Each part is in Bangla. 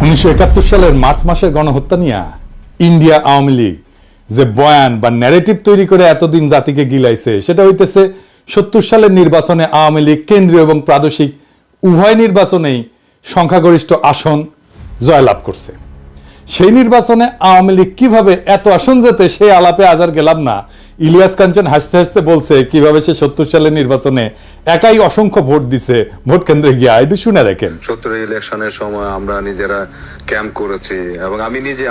1971 সালের মার্চ মাসের গণহত্যা নিয়ে ইন্ডিয়া আওয়ামী লীগ যে বয়ান বা ন্যারেটিভ তৈরি করে এতদিন জাতিকে গিলাইছে সেটা হইতেছে 70 সালের নির্বাচনে আওয়ামী লীগ কেন্দ্রীয় এবং প্রাদেশিক উভয় নির্বাচনেই সংখ্যাগরিষ্ঠ আসন জয়লাভ করছে। সেই নির্বাচনে আওয়ামী লীগ কিভাবে এত আসন যেতে সেই আলাপে আজ আর গেলাম না। ইলিয়াস কাঞ্চন হাসতে হাসতে বলছে কিভাবে সে 70 সালের নির্বাচনে একাই অসংখ্য ভোট দিছে ভোট কেন্দ্রে গিয়া। এটা শুনে রাখেন। 70 ইলেকশনের সময় আমরা নিজেরা ক্যাম্প করেছি এবং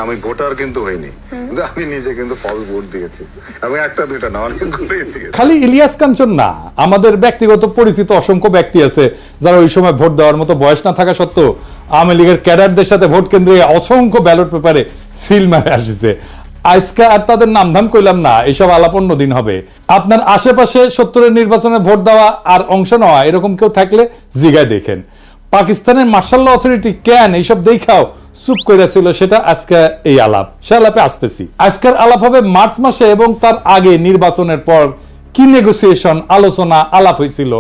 আমি ভোটার কিন্তু হইনি, কিন্তু আমি নিজে কিন্তু ফলস ভোট দিয়েছি এবং একটা দুইটা না, অনেকগুলোই দিয়েছি। খালি ইলিয়াস কাঞ্চন না, আমাদের ব্যক্তিগত পরিচিত অসংখ্য ব্যক্তি আছে যারা ওই সময় ভোট দেওয়ার মতো বয়স না থাকা সত্ত্বেও আওয়ামী লীগের ক্যাডারদের সাথে ভোট কেন্দ্রে অসংখ্য ব্যালট পেপারে সিল মারে আসছে। আজকে আর তাদের নামধাম কইলাম না, এইসব আলাপ অন্য দিন হবে। আপনার আশেপাশে 70 নির্বাচনে ভোট দেওয়া আর অংশ নেওয়া এরকম কেউ থাকলে জিগায় দেখেন। পাকিস্তানের মার্শাল ল অথরিটি কেন এইসব দেখাও চুপ করে ছিল, সেটা আজকে এই আলাপ, সে আলাপে আসতেছি। আজকের আলাপ হবে মার্চ মাসে এবং তার আগে নির্বাচনের পর কি নেগোসিয়েশন, আলোচনা, আলাপ হয়েছিল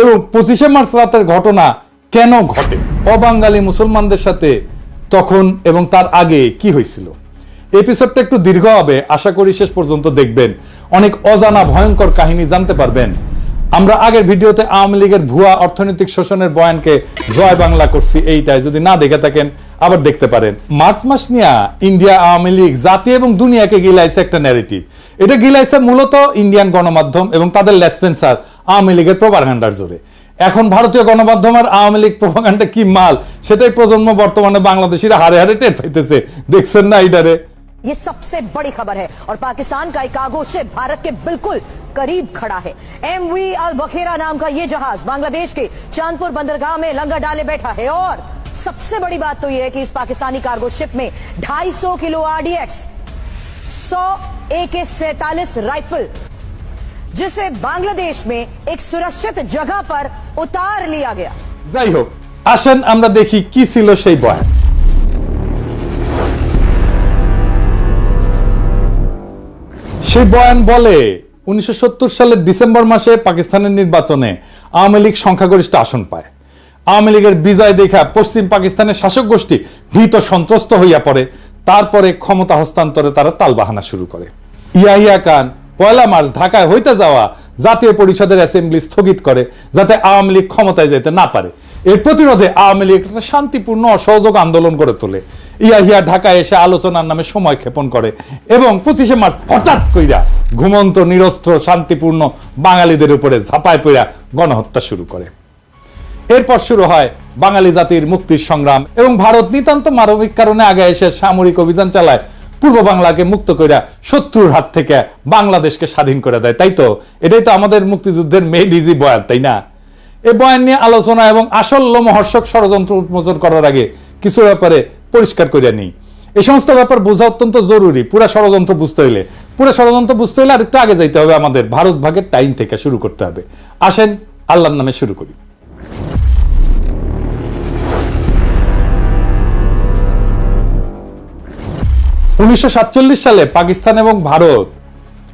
এবং 25শে মার্চ রাতের ঘটনা কেন ঘটে, অবাঙালি মুসলমানদের সাথে তখন এবং তার আগে কি হয়েছিল। এপিসোডটা একটু দীর্ঘ হবে, আশা করি শেষ পর্যন্ত দেখবেন, অনেক অজানা ভয়ঙ্কর কাহিনী জানতে পারবেন। আমরা আগের ভিডিওতে আওয়ামী লীগের ভুয়া অর্থনৈতিক শোষণের বয়ানকে জয় বাংলা করছি, এইটাই যদি না দেখে থাকেন আবার দেখতে পারেন। মার্চ মাস নিয়ে ইন্ডিয়া আওয়ামী লীগ জাতি এবং দুনিয়াকে গিলাইছে একটা ন্যারেটিভ। এটা গিলাইছে মূলত ইন্ডিয়ান গণমাধ্যম এবং তাদের লেসপেন্সার আওয়ামী লীগের প্রোপাগান্ডার জোরে। এখন ভারতীয় গণমাধ্যম আর আওয়ামী লীগ প্রোপাগান্ডা কি মাল সেটাই প্রজন্ম বর্তমানে বাংলাদেশিরা হারে হারে টের পাইতেছে। দেখছেন না এইটারে? ये सबसे बड़ी खबर है और पाकिस्तान का एक कार्गो शिप भारत के बिल्कुल करीब खड़ा है। एमवी अल बखेरा नाम का ये जहाज बांग्लादेश के चांदपुर बंदरगाह में लंगर डाले बैठा है और सबसे बड़ी बात तो ये है कि इस पाकिस्तानी कार्गो शिप में 250 किलो आरडीएक्स, 100 AK-47 राइफल, जिसे बांग्लादेश में एक सुरक्षित जगह पर उतार लिया गया। যাই হোক, আসেন আমরা দেখি কি ছিল সেই বয়ান। সেই বয়ান বলে 1970 সালের ডিসেম্বর মাসে পাকিস্তানের নির্বাচনে আওয়ামী লীগ সংখ্যাগরিষ্ঠ আসন পায়। আওয়ামী লীগের বিজয় দেখা পশ্চিম পাকিস্তানের শাসক গোষ্ঠী ভীত সন্ত্রস্ত হইয়া পড়ে। তারপরে ক্ষমতা হস্তান্তরে তারা তালবাহানা শুরু করে। ইয়াহিয়া খান 1 মার্চ ঢাকায় হইতে যাওয়া জাতীয় পরিষদের অ্যাসেম্বলি স্থগিত করে যাতে আওয়ামী লীগ ক্ষমতায় যেতে না পারে। এর প্রতিরোধে আওয়ামী লীগ একটা শান্তিপূর্ণ অসহযোগ আন্দোলন গড়ে তোলে। ইয়াহিয়া ঢাকায় এসে আলোচনার নামে সময় ক্ষেপণ করে এবং 25শে মার্চ হঠাৎ কইরা ঘুমন্ত নিরস্ত্র শান্তিপূর্ণ বাঙালিদের উপরে ঝাঁপায় পড়া গণহত্যা শুরু করে। এরপর শুরু হয় বাঙালি জাতির মুক্তির সংগ্রাম এবং ভারত নিতান্ত মানবিক কারণে আগে এসে সামরিক অভিযান চালায়, পূর্ব বাংলাকে মুক্ত কইরা শত্রুর হাত থেকে বাংলাদেশকে স্বাধীন করে দেয়। তাই তো এটাই তো আমাদের মুক্তিযুদ্ধের মেড ইজি বয়ান, তাই না? এই বয়ান নিয়ে আলোচনা এবং আসল লোমহর্ষক ষড়যন্ত্র উন্মোচন করার আগে কিছু ব্যাপারে পরিষ্কার করে নিই। এই সমস্ত ব্যাপার বোঝা অত্যন্ত জরুরি। পুরো ষড়যন্ত্র বুঝতে হইলে আরেকটু আগে যাইতে হবে, আমাদের ভারত ভাগের টাইম থেকে শুরু করতে হবে। আসেন আল্লাহর নামে শুরু করি। 1947 সালে পাকিস্তান এবং ভারত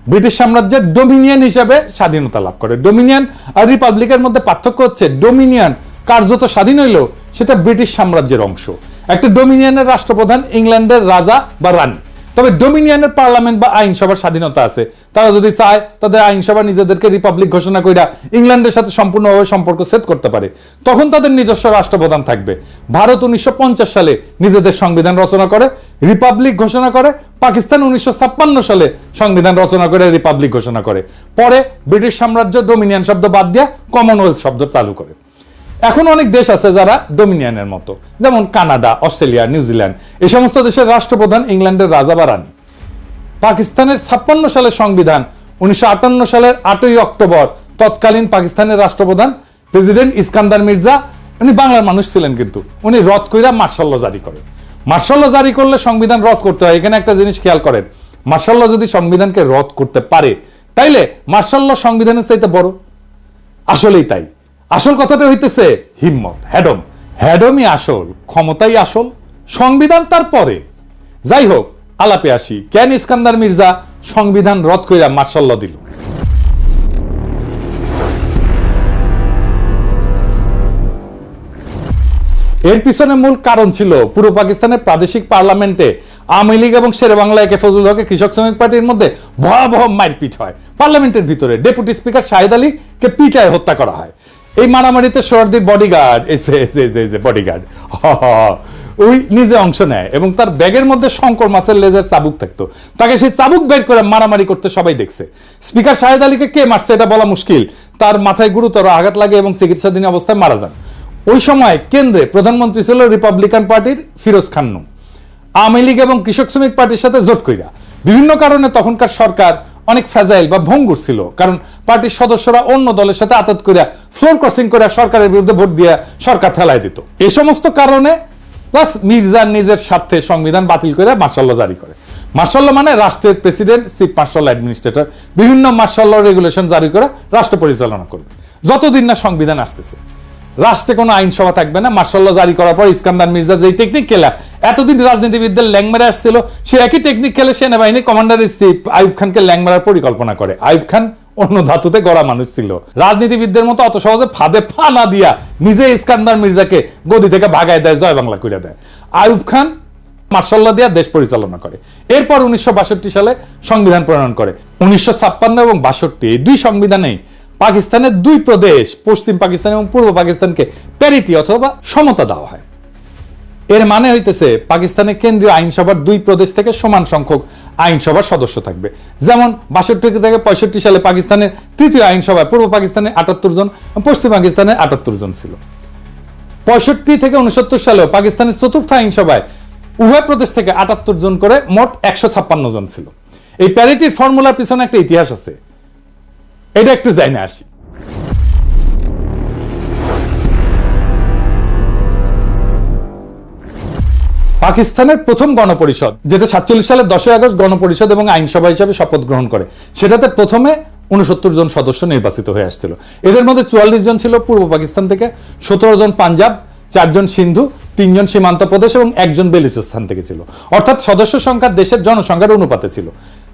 ব্রিটিশ সাম্রাজ্যের ডোমিনিয়ন হিসেবে স্বাধীনতা লাভ করে। ডোমিনিয়ন আর রিপাবলিকের মধ্যে পার্থক্য হচ্ছে ডোমিনিয়ন কার্যত স্বাধীন হইলেও সেটা ব্রিটিশ সাম্রাজ্যের অংশ। একটা ডোমিনিয়নের রাষ্ট্রপ্রধান ইংল্যান্ডের রাজা বা রানী, তবে ডোমিনিয়নের পার্লামেন্ট বা আইনসভার স্বাধীনতা আছে। তারা যদি চায় তাদের আইনসভা নিজেদেরকে রিপাবলিক ঘোষণা কইরা ইংল্যান্ডের সাথে সম্পূর্ণভাবে সম্পর্ক সেট করতে পারে, তখন তাদের নিজস্ব রাষ্ট্রপ্রধান থাকবে। ভারত 1950 সালে নিজেদের সংবিধান রচনা করে রিপাবলিক ঘোষণা করে। পাকিস্তান 1956 সালে সংবিধান রচনা করে রিপাবলিক ঘোষণা করে। পরে ব্রিটিশ সাম্রাজ্য ডোমিনিয়ন শব্দ বাদ দিয়া কমনওয়েলথ শব্দ চালু করে। এখন অনেক দেশ আছে যারা ডোমিনিয়নের মতো, যেমন কানাডা, অস্ট্রেলিয়া, নিউজিল্যান্ড। এই সমস্ত দেশের রাষ্ট্রপ্রধান ইংল্যান্ডের রাজা বা রানী। পাকিস্তানের 56 সালের সংবিধান 1958 সালের 8ই অক্টোবর তৎকালীন পাকিস্তানের রাষ্ট্রপ্রধান প্রেসিডেন্ট ইস্কান্দার মির্জা, উনি বাংলার মানুষ ছিলেন, কিন্তু উনি রদ কইরা মার্শাল ল জারি করে। মার্শাল ল জারি করলে সংবিধান রদ করতে হয়। এখানে একটা জিনিস খেয়াল করেন, মার্শাল ল যদি সংবিধানকে রদ করতে পারে তাইলে মার্শাল ল সংবিধানের চাইতে বড়। আসলেই তাই। আসল কথাটা হইতেছে হিম্মত, হ্যাডমই আসল, ক্ষমতাই আসল, সংবিধান তারপরে। যাই হোক, আলাপে আসি। কেন ইস্কান্দার মির্জা সংবিধান রদ কইরা মার্শাল ল দিল? এর পিছনে মূল কারণ ছিল পূর্ব পাকিস্তানের প্রাদেশিক পার্লামেন্টে আওয়ামী লীগ এবং শেরেবাংলা একে ফজলুল হকের কৃষক শ্রমিক পার্টির মধ্যে ভয়াবহ মারপিট হয়। পার্লামেন্টের ভিতরে ডেপুটি স্পিকার শাহেদ আলীকে পিটায় হত্যা করা হয়। এই মারামারিতে সোহরাওয়ার্দীর বডিগার্ড বডিগার্ড ওই নিজে অংশ নেয় এবং তার ব্যাগের মধ্যে শঙ্কর মাছের লেজের চাবুক থাকতো। তাকে সেই চাবুক বের করে মারামারি করতে সবাই দেখছে। স্পিকার শাহেদ আলীকে কে মারছে এটা বলা মুশকিল। তার মাথায় গুরুতর আঘাত লাগে এবং চিকিৎসাধীন অবস্থায় মারা যান। ওই সময় কেন্দ্রে প্রধানমন্ত্রী ছিল রিপাবলিকান পার্টির ফিরোজ খান নূন। আওয়ামী লীগ এবং কৃষক শ্রমিক পার্টির সাথে জোট কইরা বিভিন্ন কারণে তখনকার সরকার অনেক ফ্যাজাইল বা ভঙ্গুর ছিল, কারণ পার্টির সদস্যরা অন্য দলের সাথে আতাত করিয়া ফ্লোর ক্রসিং করে সরকারের বিরুদ্ধে ভোট দিয়ে সরকার ফেলাই দিত। এই সমস্ত কারণে প্লাস মির্জা নিজের স্বার্থে সংবিধান বাতিল করে মার্শাল ল জারি করে। মার্শাল ল মানে রাষ্ট্রের প্রেসিডেন্ট, চিফ মার্শাল অ্যাডমিনিস্ট্রেটর বিভিন্ন মার্শাল ল রেগুলেশন জারি করে রাষ্ট্র পরিচালনা করবে যতদিন না সংবিধান আসতেছে। রাষ্ট্রে কোনো আইনসভা থাকবে না। মার্শাল ল জারি করার পর ইস্কান্দার মির্জা যেই টেকনিক খেলা এতদিন রাজনীতিবিদদের ল্যাং মেরে আসছিল, সে একই টেকনিক খেলে সেনাবাহিনী কমান্ডার ইন চিফ আইয়ুব খানকে ল্যাং মারার পরিকল্পনা করে। আইয়ুব খান অন্য ধাতুতে গড়া মানুষ ছিল, রাজনীতিবিদদের মতো অত সহজে ফাঁদে পা না দিয়া নিজে ইস্কান্দার মির্জাকে গদি থেকে ভাগায় দেয়, জয় বাংলা করে দেয়। আইয়ুব খান মার্শাল ল দিয়া দেশ পরিচালনা করে। এরপর 1962 সালে সংবিধান প্রণয়ন করে। 1956 এবং 62 এই দুই সংবিধানেই পাকিস্তানের দুই প্রদেশ পশ্চিম পাকিস্তান এবং পূর্ব পাকিস্তানকে প্যারিটি অথবা সমতা দেওয়া হয়। এর মানে হইতেছে পাকিস্তানের কেন্দ্রীয় আইনসভার দুই প্রদেশ থেকে সমান সংখ্যক আইনসভার সদস্য থাকবে। যেমন 62 থেকে 65 সালে পাকিস্তানের তৃতীয় আইনসভায় পূর্ব পাকিস্তানে 78 জন, পশ্চিম পাকিস্তানে 78 জন ছিল। 65 থেকে 69 সালেও পাকিস্তানের চতুর্থ আইনসভায় উভয় প্রদেশ থেকে 78 জন করে মোট 156 জন ছিল। এই প্যারিটির ফর্মুলার পিছনে একটা ইতিহাস আছে, এটা একটু জানি আসি। পাকিস্তানের প্রথম গণপরিষদ, যেটা 47 সালের 10 আগস্ট গণপরিষদ এবং আইনসভা হিসাবে শপথ গ্রহণ করে, সেটাতে প্রথমে 69 জন সদস্য নির্বাচিত হয়ে আসছিল। এদের মধ্যে 44 জন ছিল পূর্ব পাকিস্তান থেকে, 17 জন পাঞ্জাব, 4 জন সিন্ধু, 3 জন সীমান্ত প্রদেশ এবং 1 জন বেলুচিস্তান থেকে ছিল। অর্থাৎ সদস্য সংখ্যা দেশের জনসংখ্যার অনুপাতে ছিল।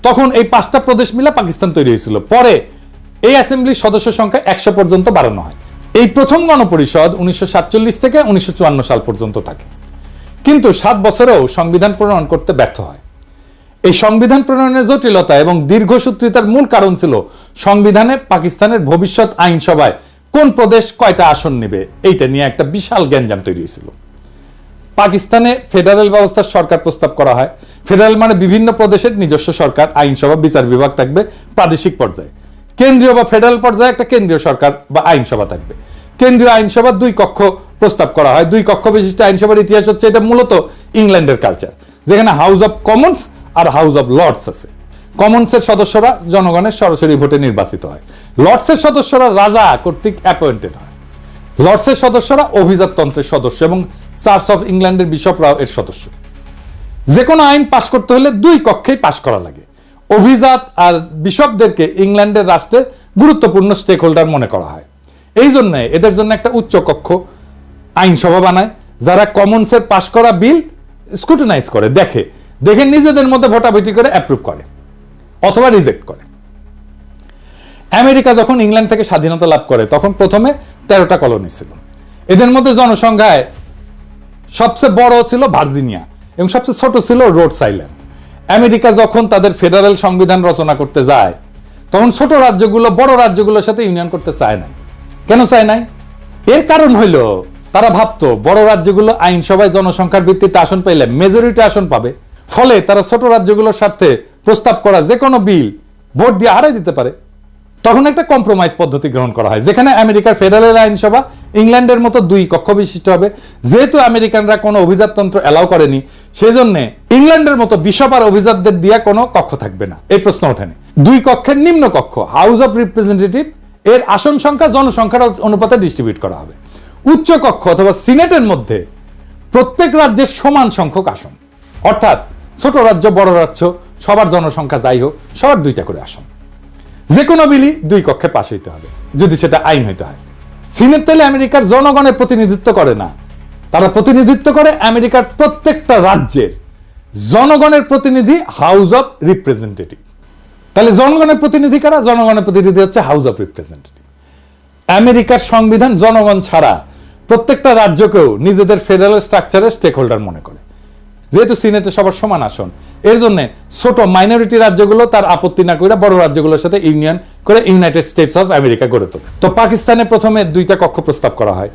তখন এই 5টা প্রদেশ মিলে পাকিস্তান তৈরি হয়েছিল। পরে এই অ্যাসেম্বলির সদস্য সংখ্যা 100 পর্যন্ত বাড়ানো হয়। এই প্রথম গণপরিষদ 1947 থেকে 1954 সাল পর্যন্ত থাকে, কিন্তু 7 বছরেও সংবিধান প্রণয়ন করতে ব্যর্থ হয়। এই সংবিধান প্রণয়নের জটিলতা এবং দীর্ঘসূত্রিতার মূল কারণ ছিল সংবিধানে পাকিস্তানের ভবিষ্যৎ আইনসভায় কোন প্রদেশ কয়টা আসন নেবে এইটা নিয়ে একটা বিশাল গ্যাঞ্জাম তৈরি হয়েছিল। পাকিস্তানে ফেডারেল ব্যবস্থার সরকার প্রস্তাব করা হয়। ফেডারেল মানে বিভিন্ন প্রদেশের নিজস্ব সরকার, আইনসভা, বিচার বিভাগ থাকবে প্রাদেশিক পর্যায়ে। কেন্দ্রীয় বা ফেডারেল পর্যায়ে একটা কেন্দ্রীয় সরকার বা আইনসভা থাকবে। কেন্দ্রীয় আইনসভা 2 কক্ষ প্রস্তাব করা হয়। 2 কক্ষ বিশিষ্ট আইনসভার ইতিহাস হচ্ছে, এটা মূলত ইংল্যান্ডের কালচার, যেখানে হাউস অব কমন্স আর হাউস অব লর্ডস আছে। কমন্সের সদস্যরা জনগণের সরাসরি ভোটে নির্বাচিত হয়। লর্ডসের সদস্যরা রাজা কর্তৃক অ্যাপয়েন্টেড হয়। লর্ডসের সদস্যরা অভিজাততন্ত্রের সদস্য এবং চার্চ অফ ইংল্যান্ডের বিশপরাও এর সদস্য। যে কোনো আইন পাশ করতে হলে 2 কক্ষেই পাশ করা লাগে। অভিজাত আর বিশপদেরকে ইংল্যান্ডের রাষ্ট্রে গুরুত্বপূর্ণ স্টেক হোল্ডার মনে করা হয়। এই জন্য এদের জন্য একটা উচ্চ কক্ষ আইনসভা বানায়, যারা কমন্সের পাশ করা বিল স্ক্রুটিনাইজ করে, দেখে নিজেদের মধ্যে ভোটাভুটি করে অ্যাপ্রুভ করে অথবা রিজেক্ট করে। আমেরিকা যখন ইংল্যান্ড থেকে স্বাধীনতা লাভ করে তখন প্রথমে 13টা কলোনি ছিল। এদের মধ্যে জনসংখ্যায় সবচেয়ে বড় ছিল ভার্জিনিয়া এবং সবচেয়ে ছোট ছিল রোডস আইল্যান্ড। আমেরিকা যখন তাদের ফেডারেল সংবিধান রচনা করতে যায় তখন ছোট রাজ্যগুলো বড় রাজ্যগুলোর সাথে ইউনিয়ন করতে চায় নাই। কেন চায় নাই? এর কারণ হইল তারা ভাবতো বড় রাজ্যগুলো আইনসভায় জনসংখ্যার ভিত্তিতে আসন পাইলে মেজরিটি আসন পাবে, ফলে তারা ছোট রাজ্যগুলোর সাথে প্রস্তাব করা যে কোনো বিল ভোট দিয়ে হারাই দিতে পারে। তখন একটা কম্প্রোমাইজ পদ্ধতি গ্রহণ করা হয়, যেখানে আমেরিকার ফেডারেল আইনসভা ইংল্যান্ডের মতো 2 কক্ষ বিশিষ্ট হবে। যেহেতু আমেরিকানরা কোনো অভিজাততন্ত্র এলাও করেনি, সেই জন্য ইংল্যান্ডের মতো বিশপ আর অভিজাতদের দিয়ে কোনো কক্ষ থাকবে না, এই প্রশ্ন ওঠেনি। 2 কক্ষের নিম্ন কক্ষ হাউস অব রিপ্রেজেন্টেটিভ এর আসন সংখ্যা জনসংখ্যার অনুপাতে ডিস্ট্রিবিউট করা হবে। উচ্চ কক্ষ অথবা সিনেটের মধ্যে প্রত্যেক রাজ্যের সমান সংখ্যক আসন, অর্থাৎ ছোট রাজ্য বড় রাজ্য সবার জনসংখ্যা যাই হোক সবার 2টা করে আসন। যে কোনো বিলই 2 কক্ষে পাশ হইতে হবে যদি সেটা আইন হইতে হয়। সিনেট তাহলে আমেরিকার জনগণের প্রতিনিধিত্ব করে না, তারা প্রতিনিধিত্ব করে আমেরিকার প্রত্যেকটা রাজ্যের জনগণের প্রতিনিধি, হাউস অব রিপ্রেজেন্টেটিভ। তাহলে জনগণের প্রতিনিধি কারা? জনগণের প্রতিনিধি হচ্ছে হাউস অব রিপ্রেজেন্টেটিভ। আমেরিকার সংবিধান জনগণ ছাড়া প্রত্যেকটা রাজ্যকেও নিজেদের ফেডারেল স্ট্রাকচারের স্টেক হোল্ডার মনে করে। যেহেতু সিনেটে সবার সমান আসন, এর জন্য ছোট মাইনরিটি রাজ্যগুলো তার আপত্তি না করে বড় রাজ্যগুলোর সাথে ইউনিয়ন করে ইউনাইটেড স্টেটস অফ আমেরিকা গড়ে তোলে। তো পাকিস্তানে প্রথমে 2টা কক্ষ প্রস্তাব করা হয়।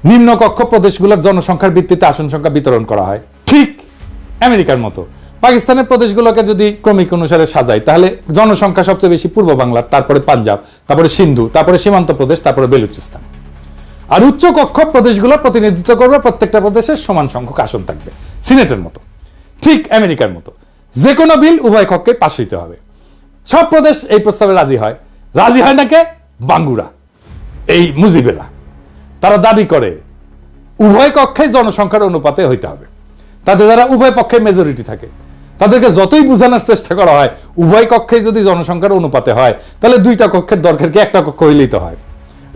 নিম্ন কক্ষ প্রদেশগুলোর জনসংখ্যার ভিত্তিতে আসন সংখ্যা বিতরণ করা হয়, ঠিক আমেরিকার মতো। পাকিস্তানের প্রদেশগুলোকে যদি ক্রমিক অনুসারে সাজায়, তাহলে জনসংখ্যা সবচেয়ে বেশি পূর্ব বাংলার, তারপরে পাঞ্জাব, তারপরে সিন্ধু, তারপরে সীমান্ত প্রদেশ, তারপরে বেলুচিস্তান। আর উচ্চ কক্ষ প্রদেশগুলো প্রতিনিধিত্ব করবে, প্রত্যেকটা প্রদেশের সমান সংখ্যক আসন থাকবে, সিনেটের মতো, ঠিক আমেরিকার মতো। যে কোনো বিল উভয় কক্ষে পাশ হইতে হবে। সব প্রদেশ এই প্রস্তাবে রাজি হয়। রাজি হয় না কে? বাঙ্গুরা, এই মুজিবেরা। তারা দাবি করে উভয় কক্ষে জনসংখ্যার অনুপাতে হইতে হবে। তাতে যারা উভয় পক্ষে মেজরিটি থাকে, তাদেরকে যতই বোঝানোর চেষ্টা করা হয় উভয় কক্ষে যদি জনসংখ্যার অনুপাতে হয়, তাহলে 2টা কক্ষের দরকার কি, একটা কক্ষ হইলেই তো হয়।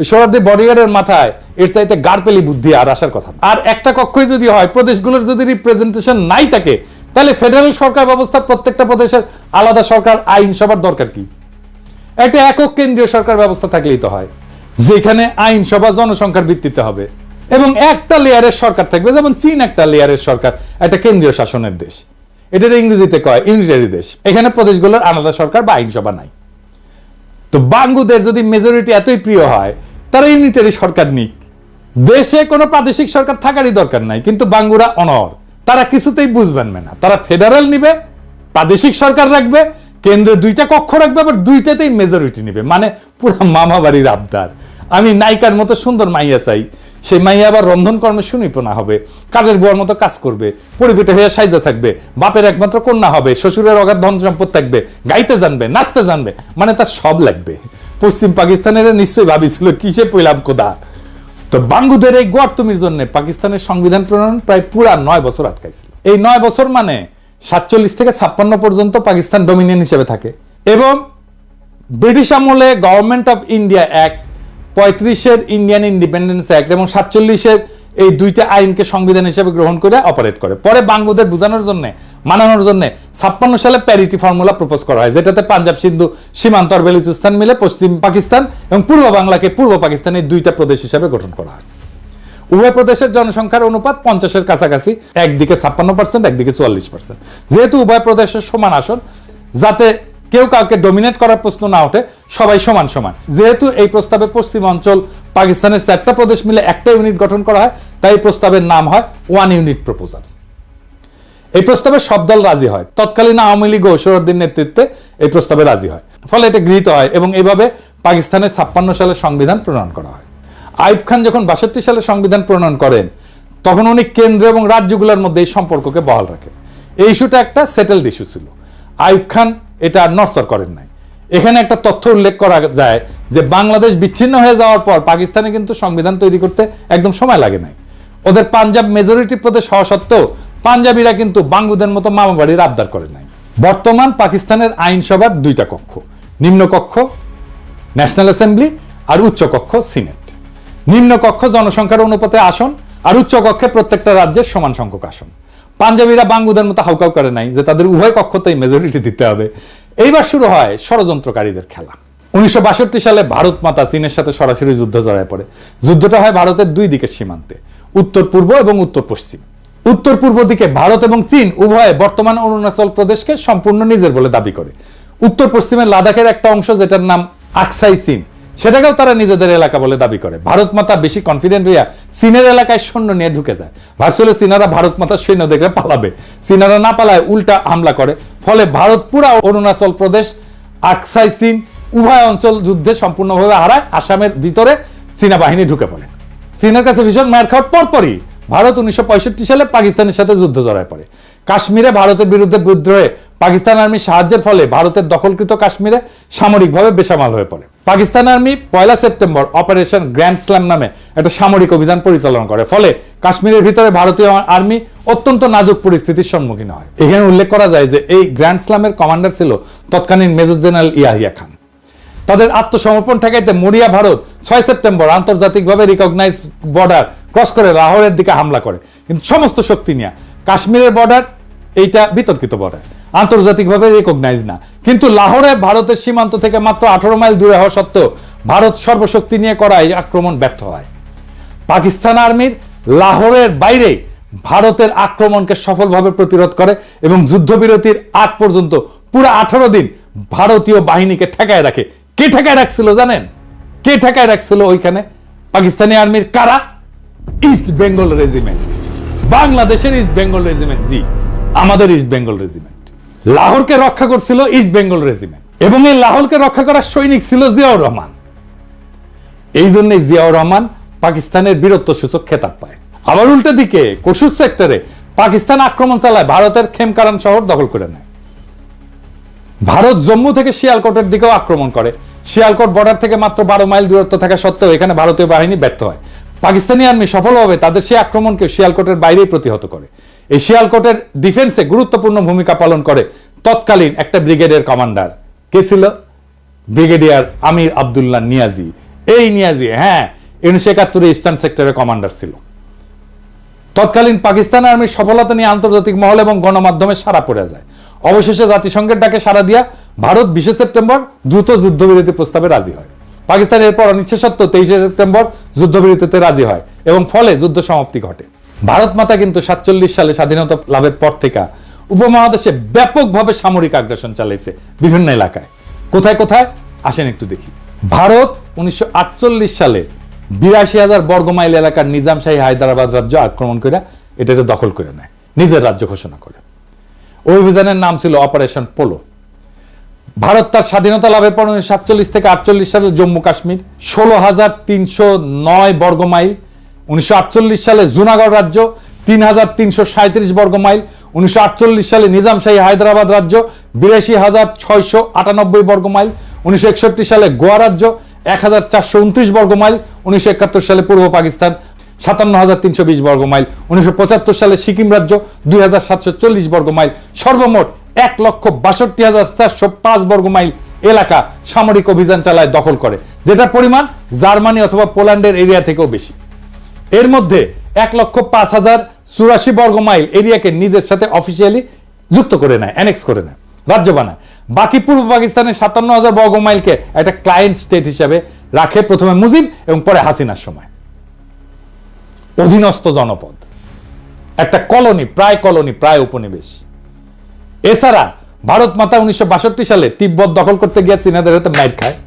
সোহরাওয়ার্দী বডিগার্ডের মাথায় এর চাইতে গারপেলি বুদ্ধি আর আসার কথা। আর একটা কক্ষই যদি হয়, প্রদেশগুলোর যদি রিপ্রেজেন্টেশন নাই থাকে, তাহলে ফেডারেল সরকার ব্যবস্থা, প্রত্যেকটা প্রদেশের আলাদা সরকার, আইনসভার দরকার কি? একটা একক কেন্দ্রীয় সরকার ব্যবস্থা থাকলেই তো হয়, যেখানে আইনসভা জনসংখ্যার ভিত্তিতে হবে এবং একটা লেয়ারের সরকার থাকবে। যেমন চীন একটা লেয়ারের সরকার, একটা কেন্দ্রীয় শাসনের দেশ, এটার ইংরেজিতে কয় ইউনিটারি দেশ। এখানে প্রদেশগুলোর আলাদা সরকার বা আইনসভা নাই। তো বাঙ্গুদের যদি মেজরিটি এতই প্রিয় হয়, তারা ইউনিটারি সরকার নিক, দেশে কোনো প্রাদেশিক সরকার থাকারই দরকার নাই। কিন্তু বাঙ্গুরা অনর, তারা কিছুতেই বুঝবেন না। তারা ফেডারেল নিবে, প্রাদেশিক সরকার রাখবে, কেন্দ্রে 2টা কক্ষ রাখবে, আবার 2টাতেই মেজরিটি নিবে। মানে পুরো মামা বাড়ির আবদার। আমি নায়িকার মতো সুন্দর মাইয়া চাই, সেই মাইয়া আবার রন্ধন কর্মে সুনিপুণা হবে, কাজের বুয়ার মতো কাজ করবে, পরিপিঠে হয়ে সাইজা থাকবে, বাপের একমাত্র কন্যা হবে, শ্বশুরের অগাধ ধন সম্পদ থাকবে, গাইতে জানবে, নাচতে জানবে, মানে তার সব লাগবে। পশ্চিম পাকিস্তানের নিশ্চয়ই ভাবিছিল কিসে পইলাম কোদা। তো বাঙ্গুদের এই গর্তমির জন্য পাকিস্তানের সংবিধান প্রণয়ন প্রায় পুরা 9 বছর আটকাইছিল। এই 9 বছর মানে 47 থেকে 56 পর্যন্ত পাকিস্তান ডোমিনিয়ন হিসেবে থাকে। এবং ব্রিটিশ আমলে গভর্নমেন্ট অফ ইন্ডিয়া অ্যাক্ট, 35-এর ইন্ডিয়ান ইন্ডিপেন্ডেন্স অ্যাক্ট এবং 47-এর এই 2টা আইনকে সংবিধান হিসেবে গ্রহণ করে অপারেট করে। পরে বাঙ্গুদের বোঝানোর জন্য, মানানোর জন্য 56 সালে প্যারিটি ফর্মুলা প্রপোজ করা হয়, যেটাতে পাঞ্জাব, সিন্ধু, সীমান্ত আর বেলুচিস্তান মিলে পশ্চিম পাকিস্তান এবং পূর্ব বাংলাকে পূর্ব পাকিস্তানের 2টা প্রদেশ হিসেবে গঠন করা হয়। উভয় প্রদেশের জনসংখ্যার অনুপাত 50-এর কাছাকাছি, একদিকে 56%, একদিকে 44%। যেহেতু উভয় প্রদেশের সমান আসন, যাতে কেউ কাউকে ডমিনেট করার প্রশ্ন না ওঠে, সবাই সমান সমান। যেহেতু এই প্রস্তাবে পশ্চিম অঞ্চল পাকিস্তানের 4টা প্রদেশ মিলে একটা ইউনিট গঠন করা হয়, তাই প্রস্তাবের নাম হয় 1 ইউনিট প্রপোজাল। এই প্রস্তাবে সব দল রাজি হয়। তৎকালীন আওয়ামী লীগ ও সোহরাওয়ার্দীর নেতৃত্বে এই প্রস্তাবে রাজি হয়, ফলে এটা গৃহীত হয় এবং এইভাবে পাকিস্তানের 56 সালে সংবিধান প্রণয়ন করা হয়। আইয়ুব খান যখন 62 সালে সংবিধান প্রণয়ন করেন, তখন উনি কেন্দ্র এবং রাজ্যগুলোর মধ্যে এই সম্পর্ককে বহাল রাখেন। এই ইস্যুটা একটা সেটেলড ইস্যু ছিল। আইয়ুব খান এটা আর নড়চড় করেন নাই। এখানে একটা তথ্য উল্লেখ করা যায় যে বাংলাদেশ বিচ্ছিন্ন হয়ে যাওয়ার পর পাকিস্তানে কিন্তু সংবিধান তৈরি করতে একদম সময় লাগে নাই। ওদের পাঞ্জাব মেজরিটি প্রদেশ হওয়া সত্ত্বেও পাঞ্জাবিরা কিন্তু বাঙ্গুদের মতো মামা বাড়ির আবদার করে নাই। বর্তমান পাকিস্তানের আইনসভার 2টা কক্ষ, নিম্ন কক্ষ ন্যাশনাল অ্যাসেম্বলি আর উচ্চ কক্ষ সিনেট। নিম্ন কক্ষ জনসংখ্যার অনুপাতে আসন আর উচ্চ কক্ষে প্রত্যেকটা রাজ্যের সমান সংখ্যক আসন। পাঞ্জাবিরা বাঙ্গুদের মতো হাউকাউ করে নাই যে তাদের উভয় কক্ষতেই মেজরিটি দিতে হবে। এইবার শুরু হয় ষড়যন্ত্রকারীদের খেলা। 1962 সালে ভারত মাতা চীনের সাথে সরাসরি যুদ্ধ জড়ায় পড়ে। যুদ্ধটা হয় ভারতের 2 দিকের সীমান্তে, উত্তর পূর্ব এবং উত্তর পশ্চিম। উত্তর পূর্ব দিকে ভারত এবং চীন উভয়ে বর্তমান অরুণাচল প্রদেশকে সম্পূর্ণ নিজের বলে দাবি করে। উত্তর পশ্চিমের লাদাখের একটা অংশ, যেটার নাম আকসাই চীন, সেটাকেও তারা নিজেদের এলাকা বলে দাবি করে। ভারত মাতা বেশি কনফিডেন্ট হইয়া চীনের এলাকায় সৈন্য নিয়ে ঢুকে যায়। ভাবছিল চীনারা ভারত মাতার সৈন্য দেখলে পালাবে, চীনারা না পালায় উল্টা হামলা করে। ফলে ভারত পুরা অরুণাচল প্রদেশ, আকসাই চীন উভয় অঞ্চল যুদ্ধে সম্পূর্ণভাবে হারায়। আসামের ভিতরে চীনা বাহিনী ঢুকে পড়ে। চীনের কাছে ভীষণ মার খাওয়ার পরপরই ভারত 1965 সালে পাকিস্তানের সাথে যুদ্ধ জড়ায় পড়ে। কাশ্মীরে ভারতের বিরুদ্ধে বিদ্রোহে পাকিস্তান আর্মির সাহায্যের ফলে ভারতের দখলকৃত কাশ্মীরে সামরিকভাবে বেসামাল হয়ে পড়ে। Pakistan army 1 September operation grand slam নামে একটা সামরিক অভিযান পরিচালনা করে। ফলে কাশ্মীরের ভিতরে ভারতীয় আর্মি অত্যন্ত নাজুক পরিস্থিতির সম্মুখীন হয়। এখানে উল্লেখ করা যায় যে এই গ্র্যান্ড স্ল্যামের কমান্ডার ছিল তৎকালীন মেজর জেনারেল ইয়াহিয়া খান। তাদের আত্মসমর্পণ ঠেকাইতে মরিয়া ভারত 6 সেপ্টেম্বর আন্তর্জাতিকভাবে রিকগনাইজ বর্ডার ক্রস করে লাহোরের দিকে হামলা করে, কিন্তু সমস্ত শক্তি নিয়ে। কাশ্মীরের বর্ডার এইটা বিতর্কিত বর্ডার, আন্তর্জাতিকভাবে রিকগনাইজ না, কিন্তু লাহোরে ভারতের সীমান্ত থেকে মাত্র 18 মাইল দূরে হওয়া সত্ত্বেও ভারত সর্বশক্তি নিয়ে করা এই আক্রমণ ব্যর্থ হয়। পাকিস্তান আর্মির লাহোরের বাইরে ভারতের আক্রমণকে সফলভাবে প্রতিরোধ করে এবং যুদ্ধবিরতির আগ পর্যন্ত পুরো 18 দিন ভারতীয় বাহিনীকে ঠেকায় রাখে। কে ঠেকায় রাখছিল জানেন? কে ঠেকায় রাখছিল ওইখানে? পাকিস্তানি আর্মির কারা? ইস্ট বেঙ্গল রেজিমেন্ট, বাংলাদেশের ইস্ট বেঙ্গল রেজিমেন্ট। জি, আমাদের ইস্ট বেঙ্গল রেজিমেন্ট লাহোরকে রক্ষা করছিল ইস্ট বেঙ্গল রেজিমেন্ট, এবং এই লাহোরকে রক্ষা করার সৈনিক ছিল জিয়াউর রহমান। এই জন্য জিয়াউর রহমান পাকিস্তানের বীরত্ব সূচক খেতাব পায়। আবার উল্টো দিকে কসুর সেক্টরে পাকিস্তান আক্রমণ চালায়, ভারতের খেমকারান শহর দখল করে নেয়। ভারত জম্মু থেকে শিয়ালকোটের দিকেও আক্রমণ করে। শিয়ালকোট বর্ডার থেকে মাত্র 12 মাইল দূরত্ব থাকা সত্ত্বেও এখানে ভারতীয় বাহিনী ব্যর্থ হয়। পাকিস্তানি আর্মি সফলভাবে তাদের সেই আক্রমণকে শিয়ালকোটের বাইরেই প্রতিহত করে। এই শিয়ালকোটের ডিফেন্সে গুরুত্বপূর্ণ ভূমিকা পালন করে তৎকালীন একটা ব্রিগেডের কমান্ডার। কে ছিল? ব্রিগেডিয়ার আমির আব্দুল্লাহ নিয়াজি। এই নিয়াজি 1971 ইস্টার্ন সেক্টরের কমান্ডার ছিল। তৎকালীন পাকিস্তান আর্মির সফলতা নিয়ে আন্তর্জাতিক মহল এবং গণমাধ্যমে সাড়া পড়ে যায়। অবশেষে জাতিসংঘের ডাকে সাড়া দিয়া ভারত 20 সেপ্টেম্বর দ্রুত যুদ্ধবিরতি প্রস্তাবে রাজি হয়। পাকিস্তান এরপর অনিচ্ছা সত্ত্বেও 23 সেপ্টেম্বর যুদ্ধবিরতিতে রাজি হয় এবং ফলে যুদ্ধ সমাপ্তি ঘটে। ভারত মাতা কিন্তু 47 সালে স্বাধীনতা লাভের পর থেকে উপমহাদেশে ব্যাপকভাবে সামরিক আগ্রাসন চালাইছে বিভিন্ন এলাকায়। কোথায় কোথায় আসেন একটু দেখি। ভারত 1948 সালে 82,000 বর্গমাইল এলাকার নিজামশাহী হায়দ্রাবাদ রাজ্য আক্রমণ করে এটাকে দখল করে নেয়, নিজের রাজ্য ঘোষণা করে। ওই অভিযানের নাম ছিল অপারেশন পোলো। ভারত তার স্বাধীনতা লাভের পর 1947 থেকে 48 সালে জম্মু কাশ্মীর 16,309 বর্গমাইল, 1948 সালে জুনাগড় রাজ্য 3,337 বর্গমাইল, 1948 সালে নিজামশাহী হায়দ্রাবাদ রাজ্য 82,698 বর্গমাইল, 1961 সালে গোয়া রাজ্য 1,429 বর্গমাইল, 1971 সালে পূর্ব পাকিস্তান 57,320 বর্গমাইল, 1975 সালে সিকিম রাজ্য 2,740 বর্গমাইল, সর্বমোট 1,62,405 বর্গমাইল এলাকা সামরিক অভিযান চালায় দখল করে, যেটার পরিমাণ জার্মানি অথবা পোল্যান্ডের এরিয়া থেকেও বেশি। এর মধ্যে 1,05,084 বর্গমাইল এরিয়াকে নিজের সাথে অফিসিয়ালি যুক্ত করে নেয়, অ্যানেক্স করে নেয়, রাজ্য বানায়। বাকি পূর্ব পাকিস্তানের 57,000 বর্গমাইলকে একটা ক্লায়েন্ট স্টেট হিসেবে রাখে প্রথমে মুজিব এবং পরে হাসিনার সময়। অধীনস্থ জনপদ, একটা কলোনি, প্রায় উপনিবেশ। এছাড়া ভারত মাতা 1962 সালে তিব্বত দখল করতে গিয়ে চীনাদের হাতে মাইর খায়।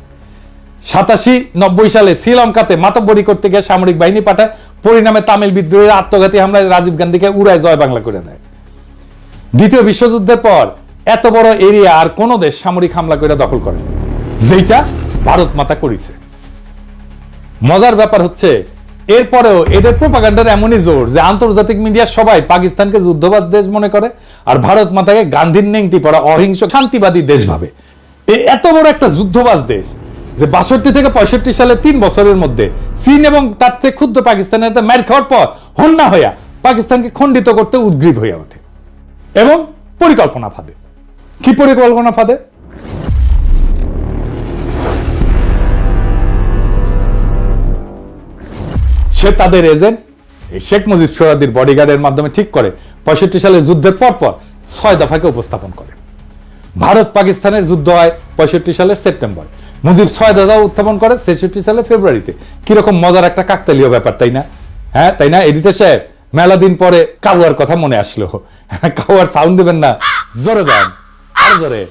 87-90 সালে শ্রীলঙ্কাতে মাতব্বরি করতে গিয়ে সামরিক বাহিনী পাঠায়, পরিণামে তামিল বিদ্রোহের আত্মঘাতী হামলায় রাজীব গান্ধীকে উড়ায় জয় বাংলা করে দেয়। দ্বিতীয় বিশ্বযুদ্ধের পর এত বড় এরিয়া আর কোন দেশ সামরিক হামলা করে দখল করে, যেটা ভারত মাতা করেছে। মজার ব্যাপার হচ্ছে এরপরেও এদের প্রোপাগান্ডার এমনই জোর যে আন্তর্জাতিক মিডিয়া সবাই পাকিস্তানকে যুদ্ধবাদ দেশ মনে করে আর ভারত মাতাকে গান্ধীর নেংটি পড়া অহিংস শান্তিবাদী দেশ ভাবে। এত বড় একটা যুদ্ধবাজ দেশ যে 62 থেকে 65 সালে 3 বছরের মধ্যে চীন এবং তার থেকে ক্ষুদ্র পাকিস্তানের মার খাওয়ার পর হন্যা হইয়া পাকিস্তানকে খণ্ডিত করতে উদ্গ্রীব হইয়া ওঠে এবং পরিকল্পনা ফাঁদে। কি পরিকল্পনা ফাঁদে? সে তাদের এজেন্ট শেখ মুজিব সোহরাওয়ার্দীর বডিগার্ডের মাধ্যমে ঠিক করে 65 সালে যুদ্ধের পর 6 দফাকে উপস্থাপন করে। ভারত পাকিস্তানের যুদ্ধ হয় 65 সালের সেপ্টেম্বর, মুজিব 6 দফা উত্থাপন করে 66 সালের ফেব্রুয়ারিতে। কিরকম মজার একটা কাকতালীয় ব্যাপার, তাই না? তাই না এডিটর সাহেব? মেলা দিন পরে কাউয়ার কথা মনে আসলো। কাউয়ার সাউন্ড দেবেন না? জোরে দেন, আরো জোরে,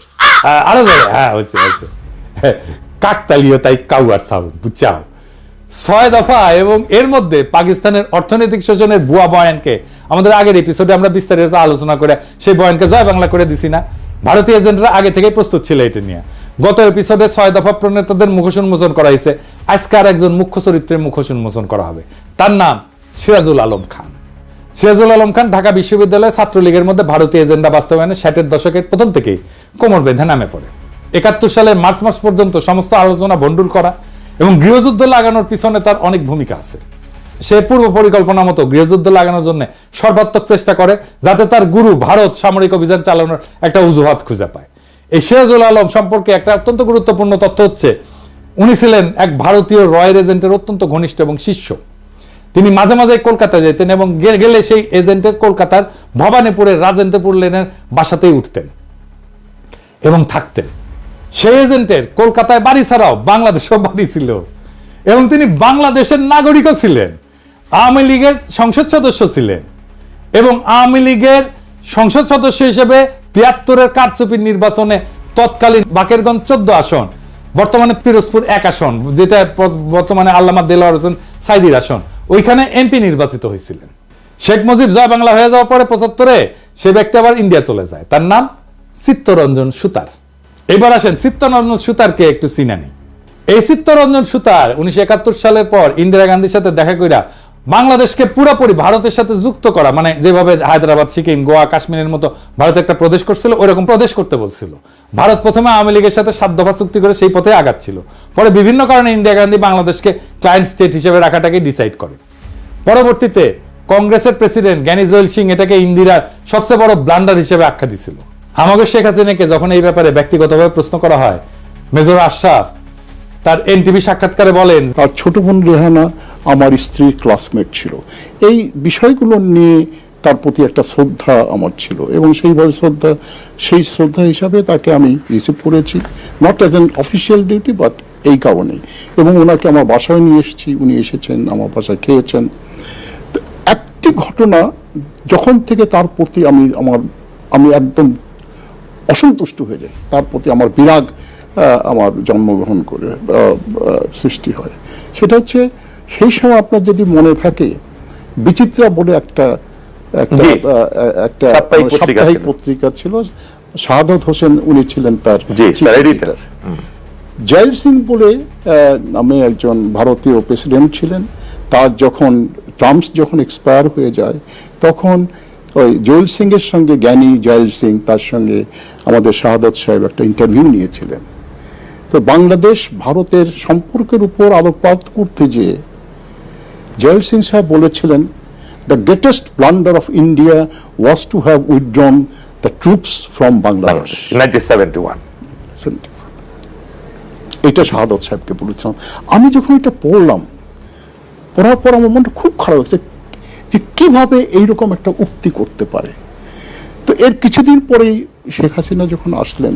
আরো জোরে। হয়েছে। কাকতালীয় তাই কাউয়ার সাউন্ড, বুঝছাও? 6 দফা এবং এর মধ্যে পাকিস্তানের অর্থনৈতিক শোষণের ভুয়া বয়ানকে আমাদের আগের এপিসোডে আমরা বিস্তারিত আলোচনা করে সেই বয়ানকে জয় বাংলা করে দিছি না? ভারতীয় এজেন্টরা আগে থেকেই প্রস্তুত ছিল এটা নিয়ে। গত এপিসোডে 6 দফা প্রণেতাদের মুখোশ উন্মোচন করা হয়েছে। আজকে আর একজন মুখ্য চরিত্রের মুখোশ উন্মোচন করা হবে। তার নাম সিরাজুল আলম খান। সিরাজুল আলম খান ঢাকা বিশ্ববিদ্যালয়ের ছাত্রলীগের মধ্যে ভারতীয় এজেন্ডা বাস্তবায়নে 60-এর দশকের প্রথম থেকেই কোমর বেঁধে নামে পড়ে। 71 সালের মার্চ মাস পর্যন্ত সমস্ত আলোচনা ভণ্ডুল করা এবং গৃহযুদ্ধ লাগানোর পিছনে তার অনেক ভূমিকা আছে। সে পূর্ব পরিকল্পনা মতো গৃহযুদ্ধ লাগানোর জন্য সর্বাত্মক চেষ্টা করে যাতে তার গুরু ভারত সামরিক অভিযান চালানোর একটা অজুহাত খুঁজে পায়। এই সিরাজুল আলম সম্পর্কে একটা অত্যন্ত গুরুত্বপূর্ণ তথ্য হচ্ছে উনি ছিলেন এক ভারতীয় রয়্যাল এজেন্টের অত্যন্ত ঘনিষ্ঠ এবং শিষ্য। তিনি মাঝে মাঝে কলকাতায় যেতেন এবং গেলে সেই এজেন্টের কলকাতার ভবানীপুরের রাজেন্দ্রপুর লেনের বাসাতেই উঠতেন এবং থাকতেন। সেই এজেন্টের কলকাতায় বাড়ি ছাড়াও বাংলাদেশেও বাড়ি ছিল এবং তিনি বাংলাদেশের নাগরিকও ছিলেন। আওয়ামী লীগের সংসদ সদস্য ছিলেন এবং আওয়ামী লীগের সংসদ সদস্য হিসেবে ৭৩-এর কারচুপির নির্বাচনে তৎকালীন বাকেরগঞ্জ 14 আসন, বর্তমানে পিরোজপুর 1 আসন, যেটা বর্তমানে আল্লামা দেলোয়ার হোসেন সাইদির আসন, ওইখানে এমপি নির্বাচিত হয়েছিলেন। শেখ মুজিব জয় বাংলা হয়ে যাওয়ার পরে ৭৫-এ সে ব্যক্তি আবার ইন্ডিয়া চলে যায়। তার নাম চিত্তরঞ্জন সুতার। এবার আসেন চিত্তরঞ্জন সুতারকে একটু চিনা নেই। এই চিত্তরঞ্জন সুতার 1971 সালের পর ইন্দিরা গান্ধীর সাথে দেখা কইরা বাংলাদেশকে পুরোপুরি ভারতের সাথে যুক্ত করা, মানে যেভাবে হায়দ্রাবাদ, সিকিম, গোয়া, কাশ্মীরের মতো ভারত একটা প্রদেশ করছিল, ওইরকম প্রদেশ করতে বলছিল। ভারত প্রথমে আওয়ামী লীগের সাথে 7 দফা চুক্তি করে সেই পথে আগাচ্ছিল। পরে বিভিন্ন কারণে ইন্দিরা গান্ধী বাংলাদেশকে ক্লায়েন্ট স্টেট হিসেবে রাখাটাকে ডিসাইড করে। পরবর্তীতে কংগ্রেসের প্রেসিডেন্ট জ্ঞানী জৈল সিং এটাকে ইন্দিরার সবচেয়ে বড় ব্লান্ডার হিসেবে আখ্যা দিছিল। আমাকে শেখ হাসিনাকে যখন এই ব্যাপারে ব্যক্তিগতভাবে প্রশ্ন করা হয়, মেজর আশরাফ তার এনটিভি সাক্ষাৎকারে বলেন, তার ছোট বোন রেহানা আমার স্ত্রীর ক্লাসমেট ছিল। এই বিষয়গুলো নিয়ে তার প্রতি একটা শ্রদ্ধা আমার ছিল এবং সেই শ্রদ্ধা হিসাবে তাকে আমি রিসিভ করেছি, not as an official duty but এই কারণেই। এবং ওনাকে আমার বাসায় নিয়ে এসেছি, উনি এসেছেন আমার বাসায়, খেয়েছেন। একটি ঘটনা যখন থেকে তার প্রতি আমি একদম অসন্তুষ্ট হয়ে যাই, তার প্রতি আমার বিরাগ আমার জন্মগ্রহণ করে সৃষ্টি হয়, সেটা হচ্ছে সেই সময় আপনার যদি মনে থাকে বিচিত্রা বলে একটা সাপ্তাহিক পত্রিকা ছিল, শাহাদত হোসেন উনি ছিলেন তার এডিটর। জয়েল সিং বলে নামে একজন ভারতীয় প্রেসিডেন্ট ছিলেন। তার টার্মস যখন এক্সপায়ার হয়ে যায় তখন ওই জয়েল সিং এর সঙ্গে, জ্ঞানী জয়েল সিং, তার সঙ্গে আমাদের শাহাদত সাহেব একটা ইন্টারভিউ নিয়েছিলেন। তো বাংলাদেশ ভারতের সম্পর্কের উপর আলোকপাত করতে যেয়ে জয়েল সিং সাহেব বলেছিলেন, the greatest blunder of India was to have withdrawn the troops from Bangladesh 1971। এটা শাহাদত সাহেবকে বলেছিলাম। আমি যখন এটা পড়ার পর আমার মনটা খুব খারাপ হয়েছে যে কিভাবে এইরকম একটা উক্তি করতে পারে। তো এর কিছুদিন পরেই শেখ হাসিনা যখন আসলেন,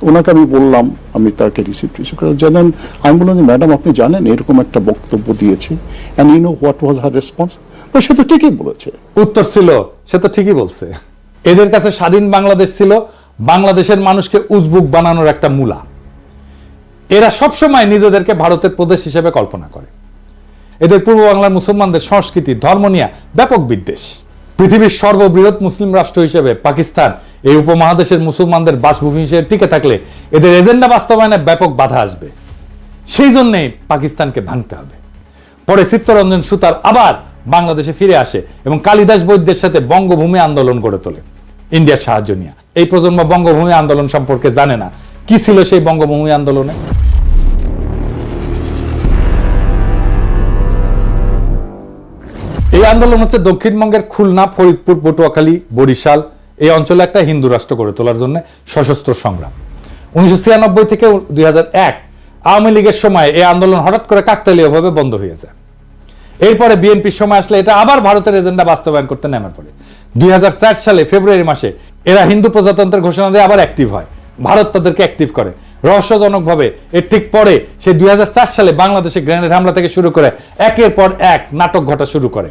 ওনাকে আমি বললাম, আমি তাকে রিসিভ করে জানেন, আমি বললাম যে ম্যাডাম আপনি জানেন এরকম একটা বক্তব্য দিয়েছে, and you know what was her response? সে তো ঠিকই বলেছে। উত্তর ছিল, সে তো ঠিকই বলছে। এদের কাছে স্বাধীন বাংলাদেশ ছিল বাংলাদেশের মানুষকে উজবুক বানানোর একটা মূলা। এরা সবসময় নিজেদেরকে ভারতের প্রদেশ হিসেবে কল্পনা করে। এদের পূর্ব বাংলার মুসলমানদের সংস্কৃতি, ধর্ম নিয়ে ব্যাপক বিদ্বেষ। পৃথিবীর সর্ববৃহৎ মুসলিম রাষ্ট্র হিসেবে পাকিস্তান এই উপমহাদেশের মুসলমানদের বাসভূমি হিসেবে টিকে থাকলে এদের এজেন্ডা বাস্তবায়নে ব্যাপক বাধা আসবে। সেই জন্যই পাকিস্তানকে ভাঙতে হবে। পরে চিত্তরঞ্জন সুতার আবার বাংলাদেশে ফিরে আসে এবং কালিদাস বৈদ্যের সাথে বঙ্গভূমি আন্দোলন গড়ে তোলে ইন্ডিয়ার সাহায্য নিয়ে। এই প্রজন্ম বঙ্গভূমি আন্দোলন সম্পর্কে জানে না। কি ছিল সেই বঙ্গভূমি আন্দোলনে? এই আন্দোলন হচ্ছে দক্ষিণবঙ্গের খুলনা, ফরিদপুর, পটুয়াখালী, বরিশাল এই অঞ্চলে একটা হিন্দু রাষ্ট্র গড়ে তোলার জন্য সশস্ত্র সংগ্রাম। 1996 থেকে 2001 আওয়ামী লীগের সময় এই আন্দোলন হঠাৎ করে কাকতালীয়ভাবে বন্ধ হয়ে যায়। এরপরে বিএনপির সময় আসলে এটা আবার ভারতের এজেন্ডা বাস্তবায়ন করতে নেমে পড়ে। 2004 সালে ফেব্রুয়ারি মাসে এরা হিন্দু প্রজাতন্ত্রের ঘোষণা দিয়ে আবার অ্যাক্টিভ হয়। ভারত তাদেরকে অ্যাক্টিভ করে রহস্যজনকভাবে। এর ঠিক পরে সেই 2004 সালে বাংলাদেশে গ্রেনেড হামলা থেকে শুরু করে একের পর এক নাটক ঘটা শুরু করে।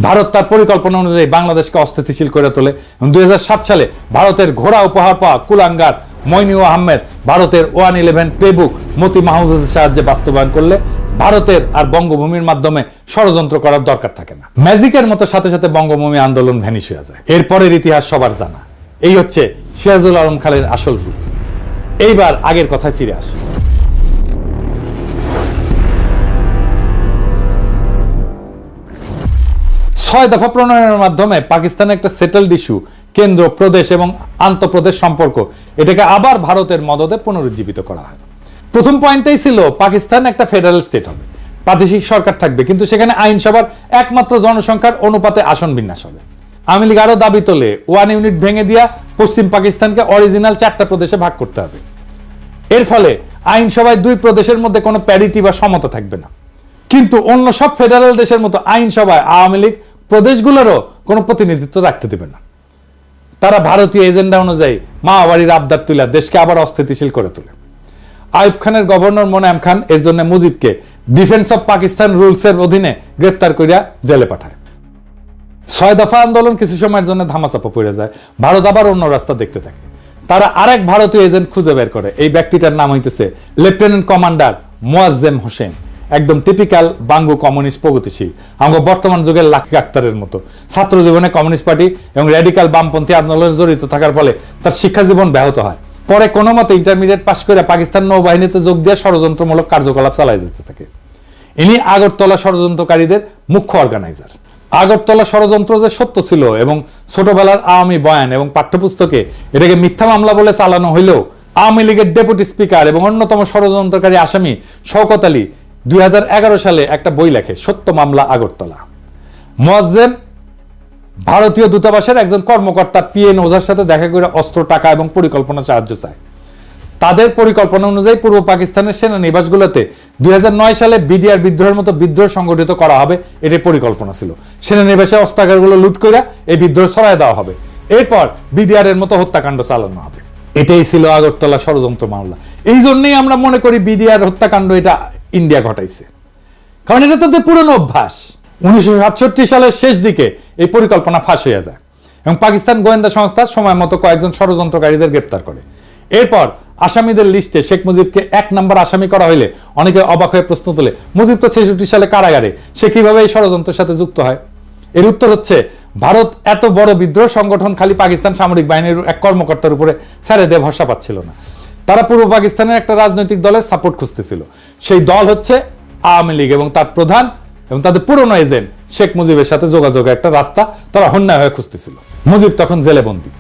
ভারত তার পরিকল্পনা অনুযায়ী বাংলাদেশকে অস্থিতিশীল করে তোলে। 2007 সালে ভারতের ঘোড়া উপহার পাওয়া কুলাঙ্গার মইনুল আহমেদ ভারতের 111 প্লেবুক মতি মাহমুদের সাহায্যে বাস্তবায়ন করলে ভারতের আর বঙ্গভূমির মাধ্যমে ষড়যন্ত্র করার দরকার থাকে না। ম্যাজিকের মতো সাথে সাথে বঙ্গভূমি আন্দোলন ভ্যানিশ হয়ে যায়। এরপরের ইতিহাস সবার জানা। এই হচ্ছে সিরাজুল আলম খানের আসল রূপ। এইবার আগের কথায় ফিরে আসে। 6 দফা প্রণয়নের মাধ্যমে পাকিস্তানের একটা সেটেলড ইস্যু, কেন্দ্র, প্রদেশ এবং আন্তঃপ্রদেশ সম্পর্ক, এটাকে আবার ভারতের মদদে পুনরুজ্জীবিত করা হয়। প্রথম পয়েন্টটাই ছিল পাকিস্তান একটা ফেডারেল স্টেট হবে, প্রাদেশিক সরকার থাকবে, কিন্তু সেখানে আইনসভার একমাত্র জনসংখ্যার অনুপাতে আসন বিন্যাস হবে। আওয়ামী লীগ আরো দাবি তোলে 1 ইউনিট ভেঙে দিয়া পশ্চিম পাকিস্তানকে অরিজিনাল 4টা প্রদেশে ভাগ করতে হবে। এর ফলে আইনসভায় 2 প্রদেশের মধ্যে কোনো প্যারিটি বা সমতা থাকবে না। কিন্তু অন্য সব ফেডারেল দেশের মতো আইনসভায় আওয়ামী লীগ প্রদেশগুলোরও কোনো প্রতিনিধিত্ব রাখতে দেবে না। তারা ভারতীয় এজেন্ডা অনুযায়ী মাওবাড়ির আবদার তুলে দেশকে আবার অস্থিতিশীল করে তোলে। আইয়ুব খানের গভর্নর মোনায়েম খান এর জন্য মুজিবকে ডিফেন্স অফ পাকিস্তান রুলসের অধীনে গ্রেপ্তার করিয়া জেলে পাঠায়। 6 দফা আন্দোলন কিছু সময়ের জন্য ধামাচাপা পড়ে যায়, ভারত আবার অন্য রাস্তা দেখতে থাকে। তারা আরেক ভারতীয় এজেন্ট খুঁজে বের করে, এই ব্যক্তিটার নাম হইতেছে লেফটেন্যান্ট কমান্ডার মোয়াজ্জেম হোসেন, একদম টিপিক্যাল বাঙ্গু কমিউনিস্ট প্রগতিশীল, আমাদের বর্তমান যুগের লাকি আক্তারের মতো। ছাত্র জীবনে কমিউনিস্ট পার্টি এবং র্যাডিক্যাল বামপন্থী আন্দোলনে জড়িত থাকার ফলে তার শিক্ষা জীবন ব্যাহত হয়। পরে কোনো মতে ইন্টারমিডিয়েট পাশ করে পাকিস্তান নৌবাহিনীতে যোগ দিয়ে ষড়যন্ত্রমূলক কার্যকলাপ চালায় যেতে থাকে। ইনি আগরতলা ষড়যন্ত্রকারীদের মুখ্য অর্গানাইজার। আগরতলা ষড়যন্ত্র যে সত্য ছিল এবং ছোটবেলার আওয়ামী বয়ান এবং পাঠ্যপুস্তকে এটাকে মিথ্যা মামলা বলে চালানো হইলেও আওয়ামী লীগের ডেপুটি স্পিকার এবং অন্যতম ষড়যন্ত্রকারী আসামি শওকত আলী 2011 সালে একটা বই লেখে, সত্য মামলা আগরতলা। মোয়াজ্জেম ভারতীয় দূতাবাসের একজন কর্মকর্তা পিএন ওঝার সাথে দেখা করে অস্ত্র, টাকা এবং পরিকল্পনা সাহায্য চায়। তাদের পরিকল্পনা অনুযায়ী পূর্ব পাকিস্তানের সেনানিবাসগুলোতে 2009 সালে বিডিআর বিদ্রোহের মতো বিদ্রোহ সংগঠিত করা হবে, এটাই পরিকল্পনা ছিল। সেনানিবাসে অস্ত্রাগারগুলো লুট করে এই বিদ্রোহ ছড়ায় দেওয়া হবে, এরপর বিডিআর এর মতো হত্যাকাণ্ড চালানো হবে। এটাই ছিল আগরতলা ষড়যন্ত্র মামলা। এই জন্যই আমরা মনে করি বিডিআর হত্যাকাণ্ড এটা ইন্ডিয়া ঘটাইছে, কারণ এটা তাদের পুরনো অভ্যাস। 1967 সালের শেষ দিকে এই পরিকল্পনা ফাঁস হয়ে যায় এবং পাকিস্তান গোয়েন্দা সংস্থা সময় মতো কয়েকজন ষড়যন্ত্রকারীদের গ্রেপ্তার করে। এরপর আসামিদের লিস্টে শেখ মুজিবকে 1 নম্বর আসামি করা হইলে অনেকে অবাক হয়ে প্রশ্ন তোলে, মুজিব তো 66 সালে কারাগারে, সে কিভাবে এই ষড়যন্ত্রের সাথে যুক্ত হয়? এর উত্তর হচ্ছে, ভারত এত বড় বিদ্রোহ সংগঠন খালি পাকিস্তান সামরিক বাহিনীর এক কর্মকর্তার উপরে ছেড়ে দিয়ে ভরসা পাচ্ছিল না। তারা পূর্ব পাকিস্তানের একটা রাজনৈতিক দলের সাপোর্ট খুঁজতেছিল। সেই দল হচ্ছে আওয়ামী লীগ এবং তার প্রধান এবং তাদের পুরনো এজেন্ট শেখ মুজিবের সাথে যোগাযোগের একটা রাস্তা তারা হন্যায় হয়ে খুঁজতেছিল। মুজিব তখন জেলে বন্দী,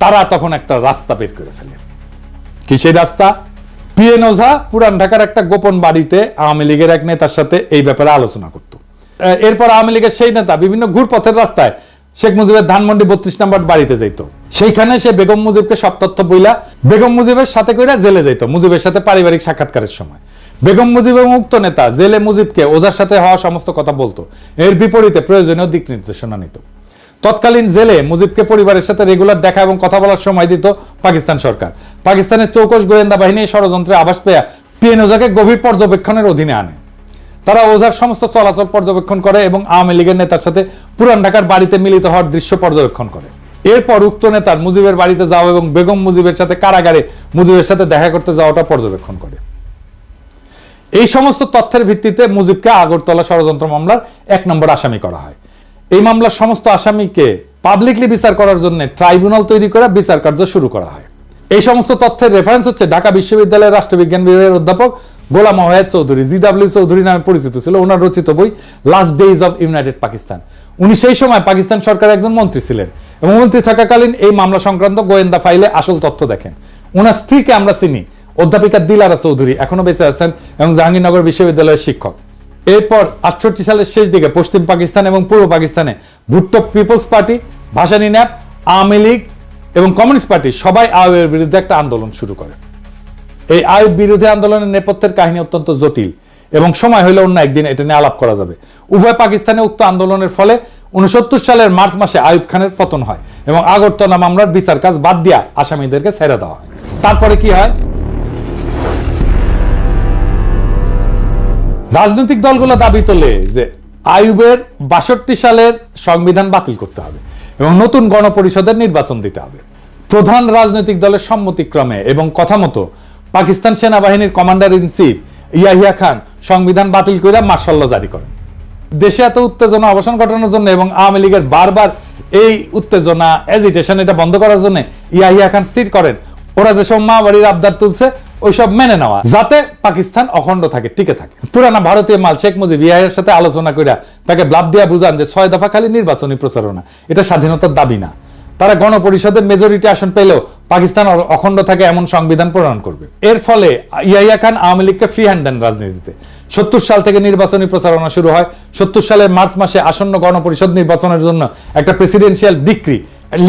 তারা তখন একটা রাস্তা বের করে ফেলে। কি সেই রাস্তা? পিএন ওঝা পুরান ঢাকার একটা গোপন বাড়িতে আওয়ামী লীগের এক নেতার সাথে এই ব্যাপারে আলোচনা করত। এরপর আওয়ামী লীগের সেই নেতা বিভিন্ন ঘুরপথের রাস্তায় শেখ মুজিবের ধানমন্ডি 32 নম্বর বাড়িতে যাইত। সেইখানে সে বেগম মুজিবকে সব তথ্য বইলা বেগম মুজিবের সাথে করে জেলে যাইত মুজিবের সাথে পারিবারিক সাক্ষাৎকারের সময়। বেগম মুজিব এবং উক্ত নেতা জেলে মুজিবকে ওঝার সাথে হওয়া সমস্ত কথা বলতো, এর বিপরীতে প্রয়োজনীয় দিক নির্দেশনা নিত। তৎকালীন জেলে মুজিবকে পরিবারের সাথে রেগুলার দেখা এবং কথা বলার সময় দিত পাকিস্তান সরকার। পাকিস্তানের চৌকস গোয়েন্দা বাহিনী ষড়যন্ত্রে আভাস পেয়ে পিএন ওঝাকে গভীর পর্যবেক্ষণের অধীনে আনে। তারা ওঝার সমস্ত চলাচল পর্যবেক্ষণ করে এবং আওয়ামী লীগের নেতার সাথে পুরান ঢাকার বাড়িতে মিলিত হওয়ার দৃশ্য পর্যবেক্ষণ করে। এরপর উক্ত নেতার মুজিবের বাড়িতে যাওয়া এবং বেগম মুজিবের সাথে কারাগারে মুজিবের সাথে দেখা করতে যাওয়াটা পর্যবেক্ষণ করে। এই সমস্ত তথ্যের ভিত্তিতে মুজিবকে আগরতলা ষড়যন্ত্র মামলার 1 নম্বর আসামি করা হয়। এই মামলার সমস্ত আসামিকে পাবলিকলি বিচার করার জন্য ট্রাইব্যুনাল তৈরি করে বিচার কার্য শুরু করা হয়। এই সমস্ত তথ্যের রেফারেন্স হচ্ছে ঢাকা বিশ্ববিদ্যালয়ের রাষ্ট্রবিজ্ঞান বিভাগের অধ্যাপক গোলাম ওয়াহেদ চৌধুরী, জিডব্লিউ চৌধুরী নামে পরিচিত ছিল, ওনার রচিত বই last days of United Pakistan. উনি সেই সময় পাকিস্তান সরকারের একজন মন্ত্রী ছিলেন এবং মন্ত্রী থাকাকালীন এই মামলা সংক্রান্ত গোয়েন্দা ফাইলে আসল তথ্য দেখেন। ওনার স্ত্রীকে আমরা চিনি, অধ্যাপিকা দিলারা চৌধুরী, এখনো বেঁচে আছেন এবং জাহাঙ্গীরনগর বিশ্ববিদ্যালয়ের শিক্ষক। এরপর 68 সালের শেষ দিকে পশ্চিম পাকিস্তান এবং পূর্ব পাকিস্তানে Bhutto People's Party, Bhasani NAP, Awami League এবং কমিউনিস্ট পার্টি সবাই আইয়ুবের বিরুদ্ধে একটা আন্দোলন শুরু করে। এই আইয়ুব বিরোধী আন্দোলনের নেপথ্যের কাহিনী অত্যন্ত জটিল এবং সময় হলে অন্য একদিন এটা নিয়ে আলাপ করা যাবে। উভয় পাকিস্তানে উক্ত আন্দোলনের ফলে 69 সালের মার্চ মাসে আইয়ুব খানের পতন হয় এবং আগরতলা মামলার বিচার কাজ বাদ দিয়া আসামিদেরকে ছেড়ে দেওয়া হয়। তারপরে কি হয়? রাজনৈতিক দলগুলো দাবি তোলে যে আইয়ুবের 62 সালের সংবিধান বাতিল করতে হবে এবং নতুন গণপরিষদের নির্বাচন দিতে হবে। প্রধান রাজনৈতিক দলের সম্মতিক্রমে এবং কথা মতো পাকিস্তান সেনাবাহিনীর commander in chief Yahya Khan সংবিধান বাতিল করে মার্শাল ল জারি করেন। দেশে এত উত্তেজনা অবসান ঘটানোর জন্য এবং আওয়ামী লীগের বারবার এই উত্তেজনা এজিটেশন এটা বন্ধ করার জন্য ইয়াহিয়া খান স্থির করেন ওরা যেসব মা বাড়ির আবদার তুলছে ওইসব মেনে নেওয়া, যাতে পাকিস্তান অখণ্ড থাকে, টিকে থাকে। পুরানা ভারতীয় মাল শেখ মুজিব ইয়াহিয়ার সাথে আলোচনা করে তাকে ব্লাব দিয়া বুঝান যে 6 দফা খালি নির্বাচনী প্রচারণা, এটা স্বাধীনতার দাবি না। তারা গণপরিষদের মেজরিটি আসন পেলেও পাকিস্তান অখণ্ড থাকে এমন সংবিধান প্রণয়ন করবে। এর ফলে ইয়াহিয়া খান আওয়ামী লীগকে ফ্রি হ্যান্ড দেন রাজনীতিতে। 70 সাল থেকে নির্বাচনী প্রচারণা শুরু হয়। 70 সালের মার্চ মাসে আসন্ন গণপরিষদ নির্বাচনের জন্য একটা presidential decree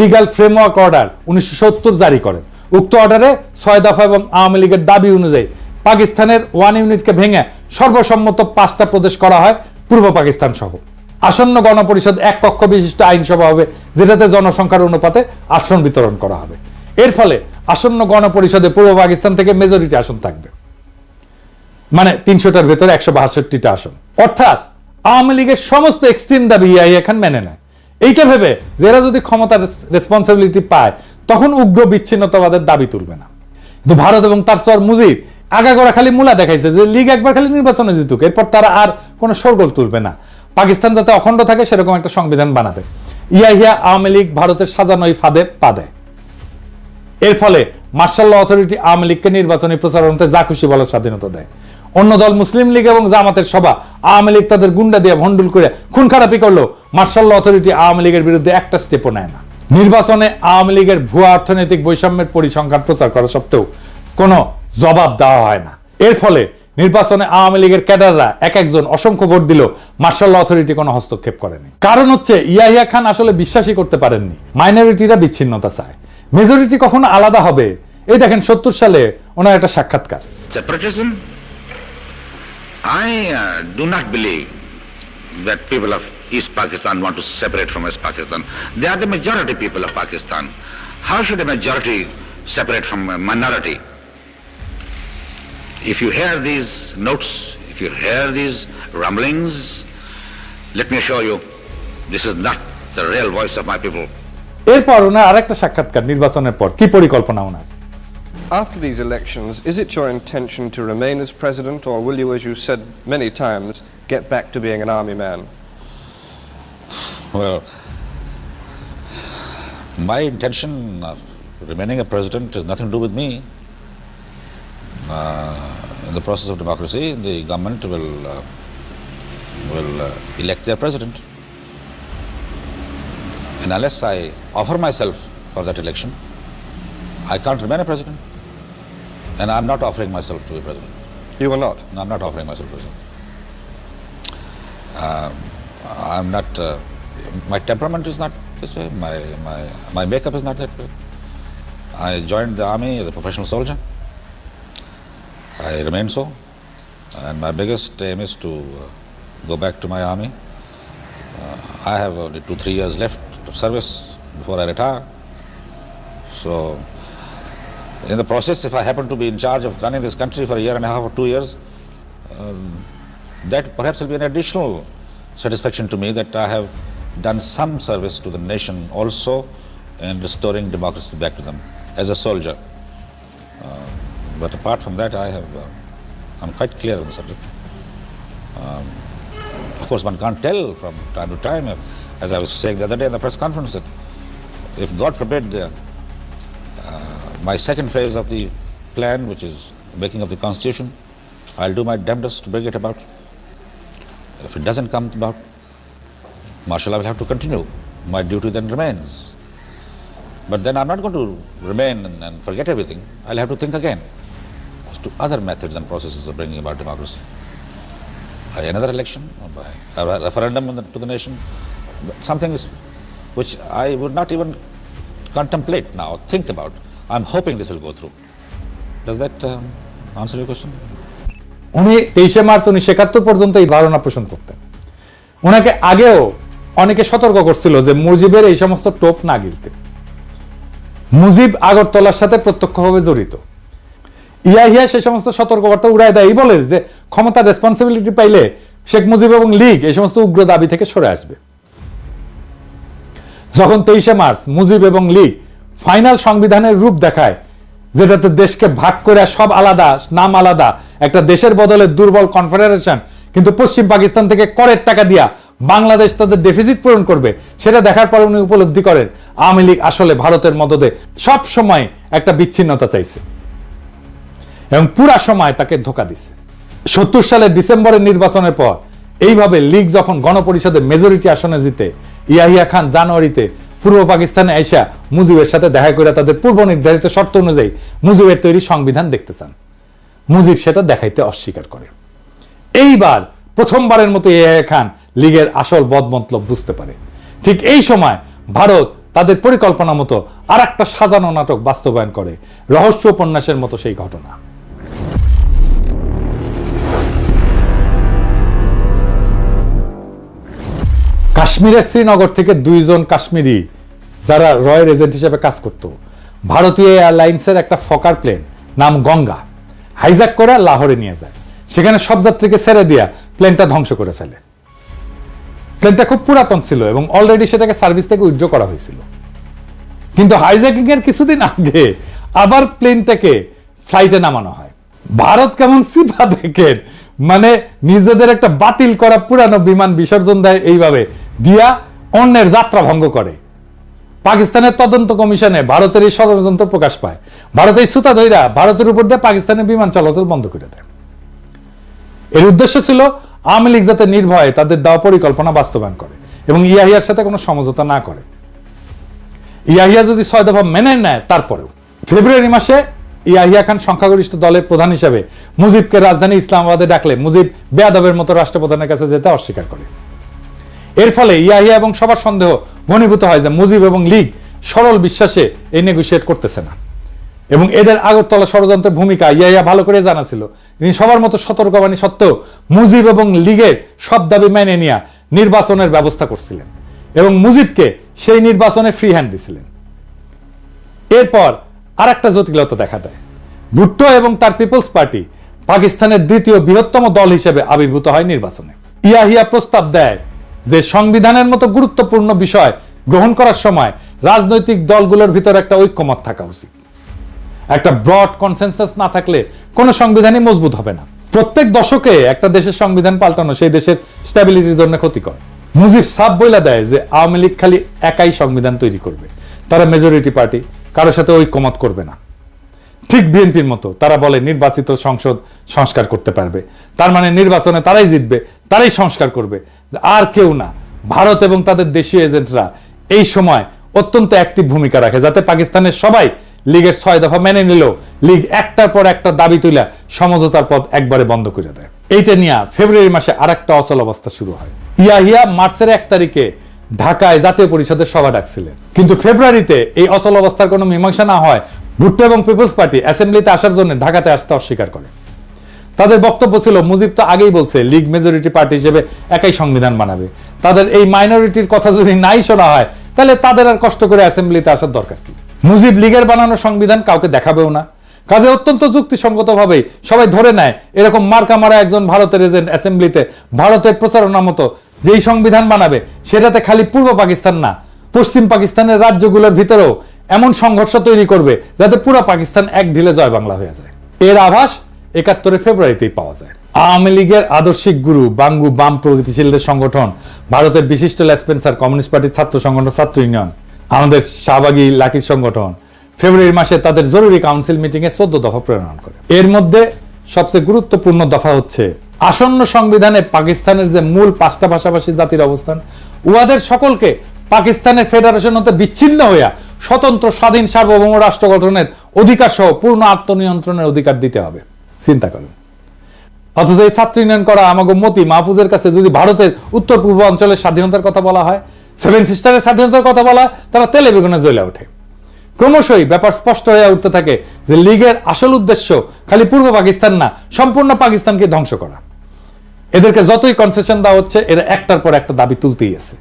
legal framework order 1970 জারি করেন। উক্ত অর্ডারে 6 দফা এবং আওয়ামী লীগের দাবি অনুযায়ী পাকিস্তানের 1 ইউনিটকে ভেঙে সর্বসম্মত 5টা প্রদেশ করা হয় পূর্ব পাকিস্তান সহ। আসন্ন গণপরিষদ 1 কক্ষ বিশিষ্ট আইনসভা হবে, যেটাতে জনসংখ্যার অনুপাতে আসন বিতরণ করা হবে। এর ফলে আসন্ন গণপরিষদে পূর্ব পাকিস্তান থেকে মেজরিটি আসন থাকবে। মানে 300টার ভেতরে 162টা আসন। অর্থাৎ আওয়ামী লীগের সমস্ত এক্সট্রিম দাবি ইয়াহিয়া খান মেনে নেয়, এইটা ভেবে যে এরা যদি ক্ষমতার রেসপন্সিবিলিটি পায় তখন উগ্র বিচ্ছিন্নতাবাদের দাবি তুলবে না। কিন্তু ভারত এবং তার চর মুজিব আগাগোড়া খালি মূলা দেখাইছে যে লীগ একবার খালি নির্বাচনে জিতুক, এরপর তারা আর কোনো শোরগোল তুলবে না, পাকিস্তান যাতে অখণ্ড থাকে সেরকম একটা সংবিধান বানাবে। ইয়াহিয়া আওয়ামী লীগ ভারতের সাজানো এই ফাঁদে পা দেয়। এর ফলে মার্শাল ল অথরিটি আওয়ামী লীগকে নির্বাচনী প্রচারণাতে যা খুশি বলার স্বাধীনতা দেয়। অন্য দল মুসলিম লীগ এবং জামাতের সভা আওয়ামী লীগ তাদের গুন্ডা দিয়ে ভন্ডুল করে খুন খারাপি করলো, মার্শাল ল অথরিটি আওয়ামী লীগের বিরুদ্ধে একটা স্টেপও নেয় না। নির্বাচনে আওয়ামী লীগের ভুয়া অর্থনৈতিক বৈষম্যের পরিসংখ্যান প্রচার করা সত্ত্বেও কোনো জবাব দেওয়া হয় না। এর ফলে নির্বাচনে আওয়ামী লীগের ক্যাডাররা এক একজন অসংখ্য ভোট দিল, মার্শাল ল অথরিটি কোনো হস্তক্ষেপ করেনি। কারণ হচ্ছে ইয়াহিয়া খান আসলে বিশ্বাসই করতে পারেননি মাইনরিটিরা বিচ্ছিন্নতা চায়, মেজরিটি কখনো আলাদা হবে। এই দেখেন 70 সালে ওনার একটা সাক্ষাৎকার। Separatism? I do not believe that people of East Pakistan want to separate from West Pakistan. They are the majority people of Pakistan. How should a majority separate from a minority? If you hear these notes, if you hear these rumblings, let me assure you, this is not the real voice of my people. এরপর ওনার আরেকটা সাক্ষাৎকার নির্বাচনের পর, কি পরিকল্পনা ওনার। After these elections, is it your intention to remain as president, or will you, as you said many times, get back to being an army man? Well, my intention of remaining a president has nothing to do with me. In the process of democracy, the government will elect their president. And unless I offer myself for that election, I can't remain a president. And I'm not offering myself to be president. You will not? No, I'm not offering myself president. I'm not, my temperament is not this way, my makeup is not that way. I joined the army as a professional soldier. I remain so. And my biggest aim is to go back to my army. I have only 2-3 years left of service before I retire. So, in the process, if I happen to be in charge of running this country for a year and a half or 2 years, that perhaps will be an additional satisfaction to me that I have done some service to the nation also in restoring democracy back to them as a soldier. But apart from that, I'm quite clear on the subject. Of course, one can't tell from time to time, as I was saying the other day in the press conference, that if God forbid my second phase of the plan, which is making of the constitution, I'll do my damnedest to bring it about. If it doesn't come about, martial law will have to continue. My duty then remains. But then I'm not going to remain and forget everything. I'll have to think again as to other methods and processes of bringing about democracy. By another election, or by a referendum to the nation, something is which I would not even contemplate now, think about. I'm hoping this will go through. Does that answer your question? উনি 23শে মার্চ 1971 পর্যন্ত এই ধারণা পোষণ করতেন। ওনাকে আগেও অনেকে সতর্ক করছিল যে মুজিবের এই সমস্ত টোপ না গিলতে। মুজিব আগরতলার সাথে প্রত্যক্ষভাবে জড়িত। ইয়াহিয়া সেই সমস্ত সতর্কবার্তা উড়ায় দেয়, এই বলে যে ক্ষমতার রেসপন্সিবিলিটি পাইলে শেখ মুজিব এবং লীগ এই সমস্ত উগ্র দাবি থেকে সরে আসবে। যখন 23শে মার্চ মুজিব এবং লীগ ফাইনাল সংবিধানের রূপ দেখায়, যেটাতে দেশকে ভাগ করে সব আলাদা, নাম আলাদা, একটা দেশের বদলে দুর্বল কনফেডারেশন, কিন্তু পশ্চিম পাকিস্তান থেকে করের টাকা দিয়া বাংলাদেশ তাদের ডেফিসিট পূরণ করবে, সেটা দেখার পর উনি উপলব্ধি করেন আওয়ামী লীগ আসলে ভারতের মদদে সব সময় একটা বিচ্ছিন্নতা চাইছে এবং পুরা সময় তাকে ধোঁকা দিছে। 70 সালের ডিসেম্বরের নির্বাচনের পর এইভাবে লীগ যখন গণপরিষদে মেজরিটি আসনে জিতে, ইয়াহিয়া খান জানুয়ারিতে পূর্ব পাকিস্তানে আইসা মুজিবের সাথে দেখা করে তাদের পূর্ব নির্ধারিত শর্ত অনুযায়ী মুজিবের তৈরি সংবিধান দেখতে চান। মুজিব সেটা দেখাইতে অস্বীকার করে। এইবার প্রথমবারের মতো ইয়াহিয়া খান লীগের আসল বদমতলব বুঝতে পারে। ঠিক এই সময় ভারত তাদের পরিকল্পনা মতো আর একটা সাজানো নাটক বাস্তবায়ন করে, রহস্য উপন্যাসের মতো সেই ঘটনা। কাশ্মীরের শ্রীনগর থেকে 2 জন কাশ্মীরি যারা রয়ের এজেন্ট হিসেবে কাজ করত, ভারতীয় এয়ারলাইন্সের একটা ফকার প্লেন নাম গঙ্গা হাইজ্যাক করে লাহোরে নিয়ে যায়। সেখানে সব যাত্রীকে ছেড়ে দিয়া প্লেনটা ধ্বংস করে ফেলে। প্লেনটা খুব পুরাতন ছিল এবং অলরেডি সেটাকে সার্ভিস থেকে উইথড্র করা হয়েছিল, কিন্তু হাইজ্যাকিং এর কিছুদিন আগে আবার প্লেনটাকে ফ্লাইটে নামানো হয়। ভারত কেমন সিফা দেখেন, মানে নিজেদের একটা বাতিল করা পুরানো বিমান বিসর্জন দেয় এইভাবে দিয়া অন্যের যাত্রা ভঙ্গ করে। পাকিস্তানের তদন্ত কমিশনে ভারতের এই ষড়যন্ত্র প্রকাশ পায়। ভারত এই সুতা ধইরা ভারতের উপর দিয়ে পাকিস্তানের বিমান চলাচল বন্ধ করে দেয়। এর উদ্দেশ্য ছিল আওয়ামী লীগ যাতে নির্ভয়ে তাদের দেওয়া পরিকল্পনা বাস্তবায়ন করে এবং ইয়াহিয়ার সাথে কোনো সমঝোতা না করে। ইয়াহিয়া যদি 6 দফা মেনে নেয়, তারপরেও ফেব্রুয়ারি মাসে ইয়াহিয়া খান সংখ্যাগরিষ্ঠ দলের প্রধান হিসেবে মুজিবকে রাজধানী ইসলামাবাদে ডাকলে মুজিব বেয়াদবের মতো রাষ্ট্রপ্রধানের কাছে যেতে অস্বীকার করে। এর ফলে ইয়াহিয়া এবং সবার সন্দেহ ঘনীভূত হয় যে মুজিব এবং লীগ সরল বিশ্বাসে এই নেগোশিয়েট করতেছে না এবং এদের আগরতলা ষড়যন্ত্রের ভূমিকা ইয়াহিয়া ভালো করে জানা ছিল। তিনি সবার মতো সতর্কবাণী সত্ত্বেও মুজিব এবং লীগের সব দাবি মেনে নিয়ে নির্বাচনের ব্যবস্থা করছিলেন এবং মুজিবকে সেই নির্বাচনে ফ্রি হ্যান্ড দিছিলেন। এরপর আর একটা জটিলতা দেখা দেয়। ভুট্টো এবং তার পিপলস পার্টি পাকিস্তানের দ্বিতীয় বৃহত্তম দল হিসেবে আবির্ভূত হয় নির্বাচনে। ইয়াহিয়া প্রস্তাব দেয় যে সংবিধানের মতো গুরুত্বপূর্ণ বিষয় গ্রহণ করার সময় রাজনৈতিক দলগুলোর ভিতরে একটা ঐক্যমত থাকা উচিত। একটা ব্রড কনসেনসাস না থাকলে কোনো সংবিধানই মজবুত হবে না। প্রত্যেক দশকে একটা দেশের সংবিধান পাল্টানো সেই দেশের স্ট্যাবিলিটির জন্য ক্ষতিকর। মুজিব সাফ বইলা দেয় যে আওয়ামী লীগ খালি একাই সংবিধান তৈরি করবে, তারা মেজরিটি পার্টি, কারোর সাথে ঐক্যমত করবে না। ঠিক বিএনপির মতো তারা বলে নির্বাচিত সংসদ সংস্কার করতে পারবে, তার মানে নির্বাচনে তারাই জিতবে, তারাই সংস্কার করবে, আর কেউ না। ভারত এবং তাদের দেশীয় এজেন্টরা এই সময় অত্যন্ত অ্যাক্টিভ ভূমিকা রাখে যাতে পাকিস্তানের সবাই লীগের 6 দফা মেনে নিলেও লীগ একটার পর একটা দাবি তুলে সমঝোতার পথ একবারে বন্ধ করে দেয়। এইটা নিয়ে ফেব্রুয়ারি মাসে আরেকটা অচল অবস্থা শুরু হয়। ইয়াহিয়া মার্চের 1 তারিখে ঢাকায় জাতীয় পরিষদের সভা ডাকছিলেন, কিন্তু ফেব্রুয়ারিতে এই অচল অবস্থার কোনো মীমাংসা না হয় ভুট্টো এবং পিপলস পার্টি অ্যাসেম্বলিতে আসার জন্য ঢাকাতে আসতে অস্বীকার করে। তাদের বক্তব্য ছিল মুজিব তো আগেই বলছে লীগ মেজরিটি পার্টি হিসেবে একাই সংবিধান বানাবে, তাদের এই মাইনরিটির কথা যদি নাই শোনা হয় তাহলে তাদের আর কষ্ট করে অ্যাসেম্বলিতে আসার দরকার কি। মুজিব লীগের বানানো সংবিধান কাউকে দেখাবেও না, কাজে অত্যন্ত যুক্তিসঙ্গত ভাবেই সবাই ধরে নেয় এরকম মার্কা মারা একজন ভারতের এজেন্ট অ্যাসেম্বলিতে ভারতের প্রচারণা মতো যেই সংবিধান বানাবে সেটাতে খালি পূর্ব পাকিস্তান না, পশ্চিম পাকিস্তানের রাজ্যগুলোর ভিতরেও এমন সংঘর্ষ তৈরি করবে যাতে পুরো পাকিস্তান এক ঢিলে জয় বাংলা হয়ে যায়। এর আভাস 71 ফেব্রুয়ারিতেই পাওয়া যায়। আওয়ামী লীগের আদর্শিক গুরু বাঙ্গু বাম প্রগতিশীলদের সংগঠন, ভারতের বিশিষ্ট লেসপেন্সার কমিউনিস্ট পার্টির ছাত্র সংগঠন ছাত্র ইউনিয়ন, আমাদের শাহবাগী লাঠির সংগঠন ফেব্রুয়ারি মাসে তাদের জরুরি কাউন্সিল মিটিং এ 14 দফা প্রণয়ন করে। এর মধ্যে সবচেয়ে গুরুত্বপূর্ণ দফা হচ্ছে আসন্ন সংবিধানে পাকিস্তানের যে মূল 5টা ভাষাভাষী জাতির অবস্থান, উহাদের সকলকে পাকিস্তানের ফেডারেশন হতে বিচ্ছিন্ন হইয়া স্বতন্ত্র স্বাধীন সার্বভৌম রাষ্ট্র গঠনের অধিকার সহ পূর্ণ আত্মনিয়ন্ত্রণের অধিকার দিতে হবে। চিন্তা করেন, অথচ এই ছাত্র ইউনিয়ন করা আমাকে মতি মাহফুজের কাছে যদি ভারতের উত্তর পূর্ব অঞ্চলের স্বাধীনতার কথা বলা হয়, 7 সিস্টারের স্বাধীনতার কথা বলা হয়, তারা তেলে বেগুনে জ্বলে ওঠে। ক্রমশই ব্যাপার স্পষ্ট হয়ে উঠতে থাকে যে লীগের আসল উদ্দেশ্য খালি পূর্ব পাকিস্তান না, সম্পূর্ণ পাকিস্তানকে ধ্বংস করা। এদেরকে যতই কনসেশন দেওয়া হচ্ছে এরা একটার পর একটা দাবি তুলতেই আছে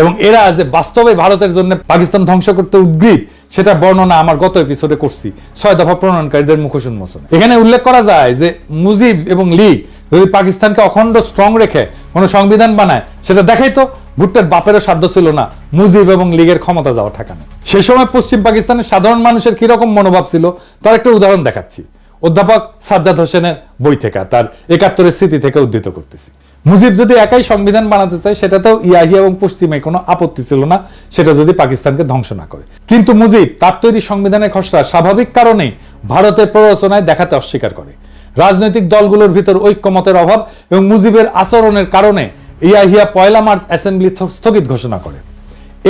এবং এরা যে বাস্তবে ভারতের জন্য পাকিস্তান ধ্বংস করতে উদ্গ্রীব সেটা বর্ণনা আমার গত এপিসোডে করছি 6 দফা প্রণয়নকারীদের মুখোশ উন্মোচনে। এখানে উল্লেখ করা যায় যে মুজিব এবং লীগ যদি পাকিস্তানকে অখণ্ড স্ট্রং রেখে কোনো সংবিধান বানায় সেটা দেখাই তো ভুট্টোর বাপেরও সাধ্য ছিল না মুজিব এবং লীগের ক্ষমতা যাওয়া ঠেকানো। সেই সময় পশ্চিম পাকিস্তানের সাধারণ মানুষের কিরকম মনোভাব ছিল তার একটা উদাহরণ দেখাচ্ছি, অধ্যাপক সাজ্জাদ হোসেনের বই থেকে, তার 71 স্মৃতি থেকে উদ্ধৃত করতেছি। মুজিব যদি একাই সংবিধান বানাতে চায় সেটাতেও ইয়াহিয়া এবং পশ্চিমে কোনো আপত্তি ছিল না, সেটা যদি পাকিস্তানকে ধ্বংস না করে। কিন্তু মুজিব তার তৈরি সংবিধানের খসড়া স্বাভাবিক কারণেই ভারতের প্ররোচনায় দেখাতে অস্বীকার করে। রাজনৈতিক দলগুলোর ভিতর ঐক্যমতের অভাব এবং মুজিবের আচরণের কারণে ইয়াহিয়া 1 মার্চ অ্যাসেম্বলি স্থগিত ঘোষণা করে।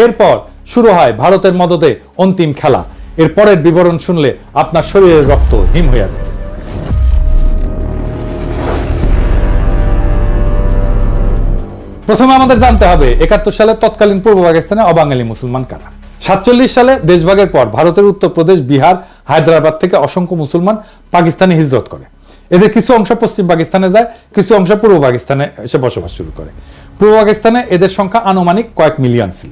এরপর শুরু হয় ভারতের মদদে অন্তিম খেলা। এর পরের বিবরণ শুনলে আপনার শরীরের রক্ত হিম হয়ে যায়। প্রথমে আমাদের জানতে হবে 71 সালে তৎকালীন পূর্ব পাকিস্তানে অবাঙালি মুসলমান কারা। 47 সালে দেশভাগের পর ভারতের উত্তরপ্রদেশ, বিহার, হায়দ্রাবাদ থেকে অসংখ্য মুসলমান পাকিস্তানে হিজরত করে। এদের কিছু অংশ পশ্চিম পাকিস্তানে যায়, কিছু অংশ পূর্ব পাকিস্তানে এসে বসবাস শুরু করে। পূর্ব পাকিস্তানে এদের সংখ্যা আনুমানিক কয়েক মিলিয়ন ছিল।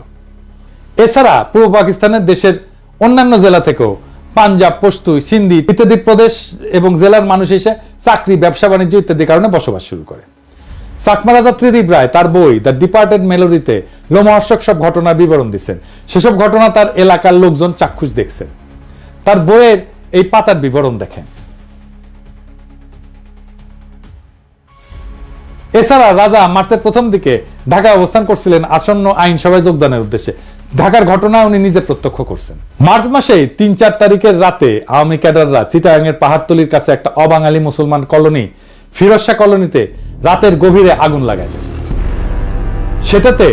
এছাড়া পূর্ব পাকিস্তানের দেশের অন্যান্য জেলা থেকেও পাঞ্জাব, পশতু, সিন্ধি ইত্যাদি প্রদেশ এবং জেলার মানুষ এসে চাকরি, ব্যবসা বাণিজ্য ইত্যাদি কারণে বসবাস শুরু করে। চাকমা রাজা ত্রিদিব রায় তার বই দ্য ডিপার্টেড মেলোডিতে লোমহর্ষক সব ঘটনার বিবরণ দিচ্ছেন। সেসব ঘটনা তার এলাকার লোকজন চাক্ষুষ দেখছেন। তার বইয়ের এই পাতার বিবরণ দেখেন। এছাড়া রাজা মার্চের প্রথম দিকে ঢাকায় অবস্থান করছিলেন আসন্ন আইনসভায় যোগদানের উদ্দেশ্যে। ঢাকার ঘটনা উনি নিজে প্রত্যক্ষ করছেন। মার্চ মাসে ৩-৪ তারিখের রাতে আওয়ামী ক্যাডাররা চিটাগাংয়ের পাহাড়তলির কাছে একটা অবাঙালি মুসলমান কলোনি ফিরোজ শাহ কলোনিতে রাতের গভীরে আগুন লাগায় দেয়। সেটাতে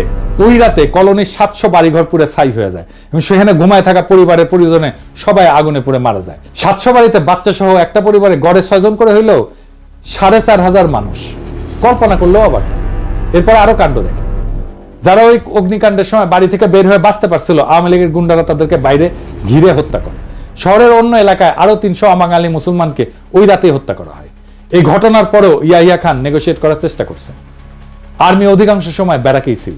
ওই রাতে কলোনির ৭০০ বাড়িঘর পুড়ে ছাই হয়ে যায় এবং সেখানে ঘুমায় থাকা পরিবারের পরিজনে সবাই আগুনে পুড়ে মারা যায়। ৭০০ বাড়িতে বাচ্চা সহ একটা পরিবারে গড়ে ৬ জন করে হইলেও ৪,৫০০ মানুষ, কল্পনা করলেও অবাক। এরপর আরো কাণ্ড দেখে, যারা ওই অগ্নিকাণ্ডের সময় বাড়ি থেকে বের হয়ে বাঁচতে পারছিল, আওয়ামী লীগের গুন্ডারা তাদেরকে বাইরে ঘিরে হত্যা করে। শহরের অন্য এলাকায় আরো ৩০০ অবাঙালি মুসলমানকে ওই রাতেই হত্যা করা হয়। এই ঘটনার পরেও ইয়াহিয়া খান নেগোশিয়েট করার চেষ্টা করছেন। আর্মি অধিকাংশ সময় ব্যারাকেই ছিল।